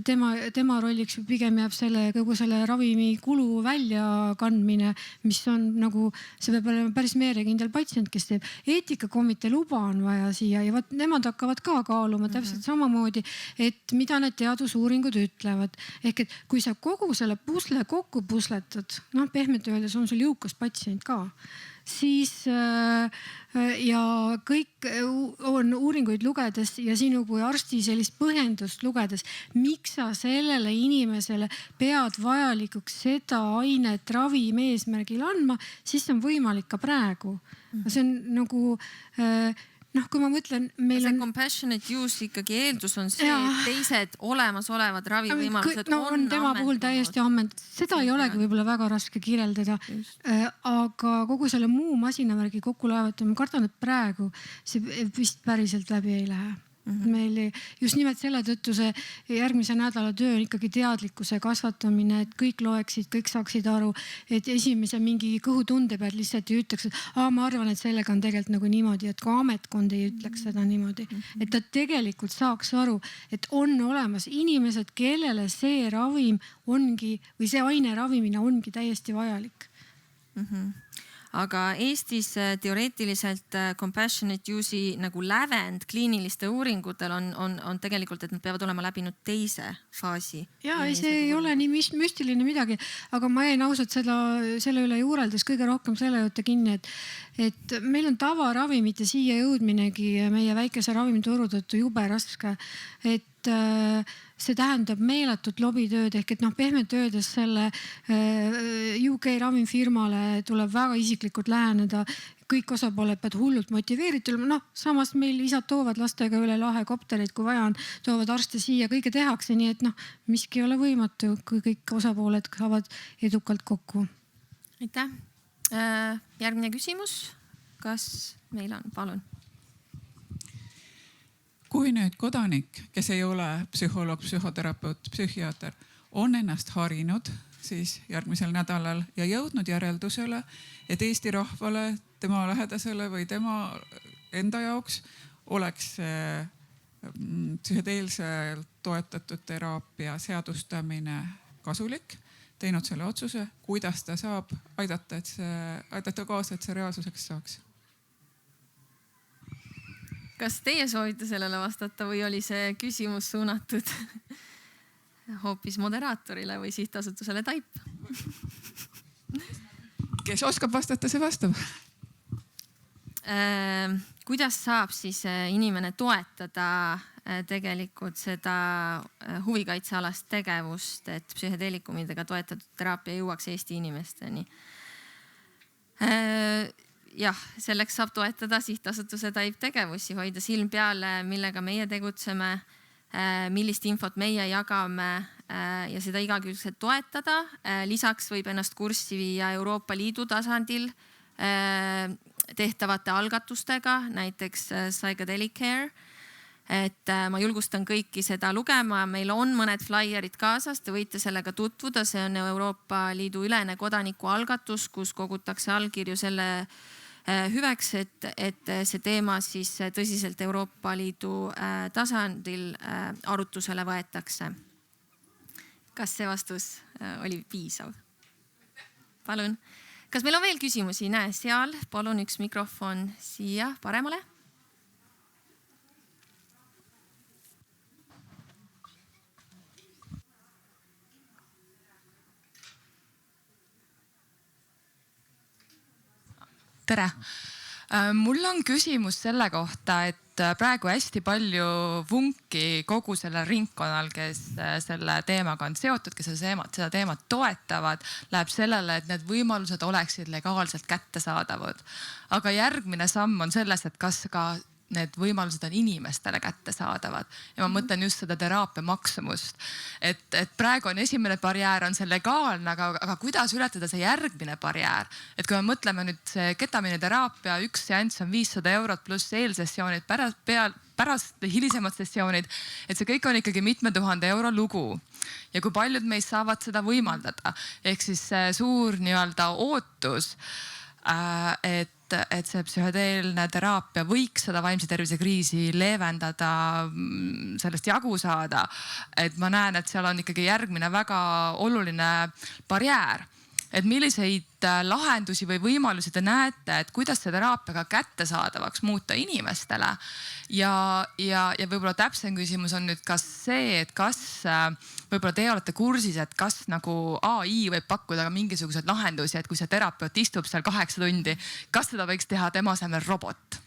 Tema rolliks pigem jääb kogu selle ravimi kulu välja kandmine, mis on nagu, see peab olema päris meelekindel patsient, kes teeb. Eetikakomitee luba on vaja siia ja nemad hakkavad ka kaaluma täpselt samamoodi, et mida need teadusuuringud ütlevad. Ehk et kui sa kogu selle pusle kokku pusletad, pehmelt öeldes on sul jõukas patsient ka, siis ja kõik on uuringuid lugedes ja sinu kui arsti sellist põhjendust lugedes, miks sa sellele inimesele pead vajalikuks seda ainet ravimi eesmärgil andma, siis on võimalik ka praegu. See on nagu kui ma mõtlen, meil
on compassionate use ikkagi eeldus on see, et teised olemasolevad ravivõimalused on
tema puhul täiesti ammendatud. Seda ei olegi võib-olla väga raske kirjeldada, aga kogu selle muu masinavärgi kokkulaevatamine, ma kardan, et praegu see vist päriselt läbi ei lähe. Meil just nimelt selle tõttu see järgmise nädala töö on ikkagi teadlikkuse kasvatamine, et kõik loeksid, kõik saaksid aru, et esimese mingi kõhutunde pealt lihtsalt ei ütleks, et ma arvan, et sellega on tegelikult nagu niimoodi, et kui ametkond ei ütleks seda niimoodi, et ta tegelikult saaks aru, et on olemas inimesed, kellele see ravim ongi või see aine ravimine ongi täiesti vajalik.
Aga Eestis teoreetiliselt compassionate use'i nagu lävend kliiniliste uuringutel on tegelikult, et nad peavad olema läbinud teise faasi.
See ei ole nii müstiline midagi, aga ma jäin ausalt selle üle juureldes kõige rohkem selle juurde kinni, et meil on tavaravimite siia jõudminegi meie väikese ravimituru tõttu jube raske, et see tähendab meeletut lobitööd ehk et pehmelt öeldes selle UK ravimifirmale tuleb väga isiklikult läheneda. Kõik osapooled peavad hullult motiveeritud. Samas meil isad toovad lastega üle lahe koptereid, kui vaja on, toovad arste siia, kõige tehakse, nii et miski ei ole võimatu, kui kõik osapooled saavad edukalt kokku.
Aitäh. Järgmine küsimus. Kas meil on? Palun.
Kui nüüd kodanik, kes ei ole psühholoog, psühhoterapeut, psühhiaater, on ennast harinud siis järgmisel nädalal ja jõudnud järeldusele, et Eesti rahvale, tema lähedasele või tema enda jaoks oleks psühhedeelselt toetatud teraapia seadustamine kasulik, teinud selle otsuse, kuidas ta saab aidata kaasa, et see reaalsuseks saaks?
Kas teie soovite sellele vastata või oli see küsimus suunatud hoopis moderaatorile või sihtasutusele TAIP?
Kes oskab vastata, see vastab.
Kuidas saab siis inimene toetada tegelikult seda huvikaitsealast tegevust, et psühhedeelikumidega toetatud teraapia jõuaks Eesti inimesteni? Jah, selleks saab toetada sihtasutuse TAIP tegevusi, hoida silm peale, millega meie tegutseme, millist infot meie jagame ja seda igakülgselt toetada. Lisaks võib ennast kurssi viia Euroopa Liidu tasandil tehtavate algatustega, näiteks Psychedelic Care, et ma julgustan kõiki seda lugema, meil on mõned flaierid kaasas, te võite sellega tutvuda, see on Euroopa Liidu ülene kodanikualgatus, kus kogutakse allkirju selle hüveks, et see teema siis tõsiselt Euroopa Liidu tasandil arutusele võetakse. Kas see vastus oli piisav? Palun. Kas meil on veel küsimusi? Näe, seal, palun üks mikrofon siia paremale.
Tere! Mul on küsimus selle kohta, et praegu hästi palju vunki kogu sellel ringkonnal, kes selle teemaga on seotud, kes seda teemat toetavad, läheb sellele, et need võimalused oleksid legaalselt kättesaadavad. Aga järgmine samm on selles, et kas ka need võimalused on inimestele kättesaadavad. Ja ma mõtlen just seda teraapia maksumust. Et praegu on esimene barjäär on see legaalne, aga kuidas ületada see järgmine barjäär? Et kui me mõtleme nüüd see ketamiini teraapia, üks seanss on 500 € pluss eelsessioonid, pärast hilisemad sessioonid, et see kõik on ikkagi mitme 1000 € lugu. Ja kui paljud meist saavad seda võimaldada? Ehk siis suur nii-öelda ootus, et see psühhedeelne teraapia võiks seda vaimse tervise kriisi leevendada, sellest jagu saada. Et ma näen, et seal on ikkagi järgmine väga oluline barjäär. Et milliseid lahendusi või võimalusi te näete, et kuidas see teraapia ka kättesaadavaks muuta inimestele? Ja võib-olla täpsem küsimus on nüüd kas see, et kas võib-olla te olete kursis, et kas nagu AI võib pakkuda ka mingisuguseid lahendusi, et kui see terapeut istub seal 8 tundi, kas seda võiks teha tema asemel robot?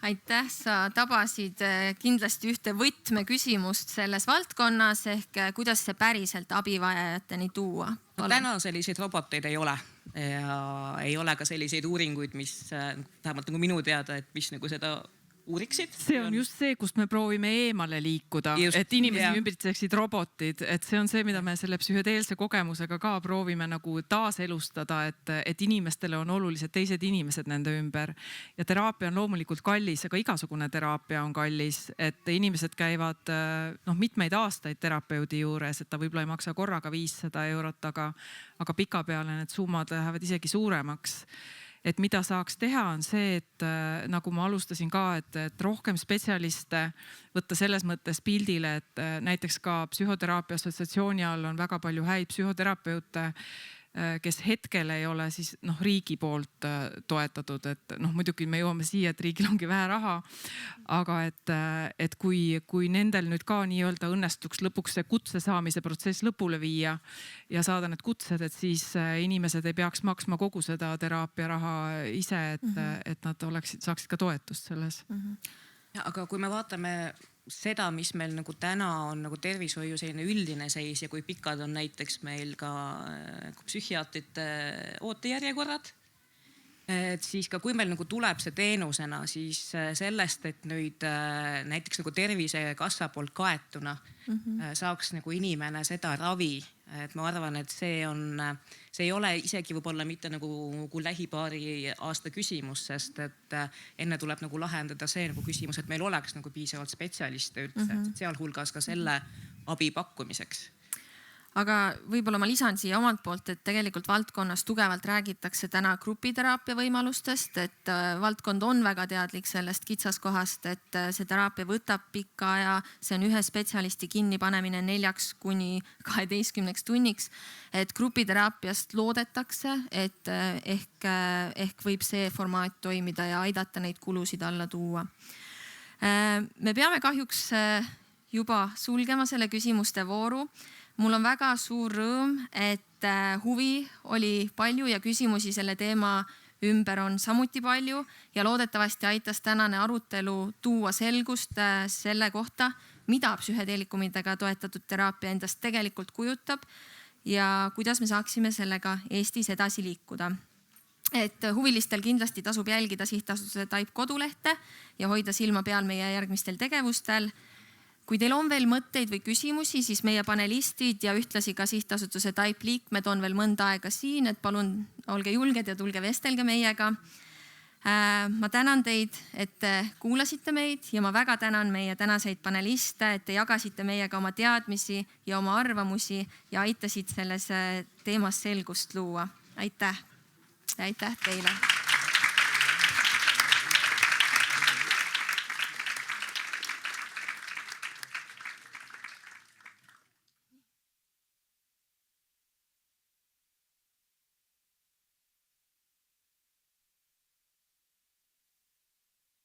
Aitäh, sa tabasid kindlasti ühte võtmeküsimust selles valdkonnas ehk kuidas see päriselt abivajajateni tuua?
Täna selliseid roboteid ei ole ja ei ole ka selliseid uuringuid, mis vähemalt nagu minu teada, et mis nagu seda uuriksid.
See on just see, kust me proovime eemale liikuda, just, et inimesi ümbritseksid robotid, et see on see, mida me selle psühhedeelse kogemusega ka proovime nagu taaselustada, et inimestele on olulised teised inimesed nende ümber. Ja teraapia on loomulikult kallis, aga igasugune teraapia on kallis, et inimesed käivad mitmeid aastaid terapeudi juures, et ta võib-olla ei maksa korraga 500 €, aga pikapeale need summad lähevad isegi suuremaks. Et mida saaks teha on see, et nagu ma alustasin ka, et rohkem spetsialiste võtta selles mõttes pildile, et näiteks ka psühhoteraapia assotsiatsiooni all on väga palju häid psühhoterapeute, kes hetkel ei ole siis riigi poolt toetatud, et muidugi me jõuame siia, et riigil ongi vähe raha, aga et kui nendel nüüd ka nii-öelda õnnestuks lõpuks see kutse saamise protsess lõpule viia ja saada need kutsed, et siis inimesed ei peaks maksma kogu seda teraapia raha ise, et nad saaksid ka toetust selles.
Aga kui me vaatame seda, mis meil nagu täna on nagu tervishoiu selline üldine seis ja kui pikad on näiteks meil ka psühhiaatrite ootejärjekorrad, et siis ka kui meil nagu tuleb see teenusena, siis sellest, et nüüd näiteks nagu Tervisekassa poolt kaetuna saaks nagu inimene seda ravi, et ma arvan, et see ei ole isegi võib-olla mitte nagu lähipaari aasta küsimus, sest et enne tuleb nagu lahendada see nagu küsimus, et meil oleks nagu piisavalt spetsialiste üldse, sealhulgas ka selle abi pakkumiseks.
Aga võib-olla ma lisan siia omalt poolt, et tegelikult valdkonnas tugevalt räägitakse täna grupiteraapia võimalustest, et valdkond on väga teadlik sellest kitsaskohast, et see teraapia võtab pikka aja, see on ühe spetsialisti kinnipanemine 4 kuni 12 tunniks, et grupiteraapiast loodetakse, et ehk võib see formaat toimida ja aidata neid kulusid alla tuua. Me peame kahjuks juba sulgema selle küsimuste vooru. Mul on väga suur rõõm, et huvi oli palju ja küsimusi selle teema ümber on samuti palju ja loodetavasti aitas tänane arutelu tuua selgust selle kohta, mida psühhedeelikumidega toetatud teraapia endast tegelikult kujutab ja kuidas me saaksime sellega Eestis edasi liikuda. Et huvilistel kindlasti tasub jälgida sihtasutuse TAIP kodulehte ja hoida silma peal meie järgmistel tegevustel. Kui teil on veel mõtteid või küsimusi, siis meie panelistid ja ühtlasi ka sihtasutuse TAIP liikmed on veel mõnda aega siin, et palun olge julged ja tulge vestelge meiega. ma tänan teid, et te kuulasite meid ja ma väga tänan meie tänaseid paneliste, et te jagasite meiega oma teadmisi ja oma arvamusi ja aitasid selles teemas selgust luua. Aitäh ja aitäh teile.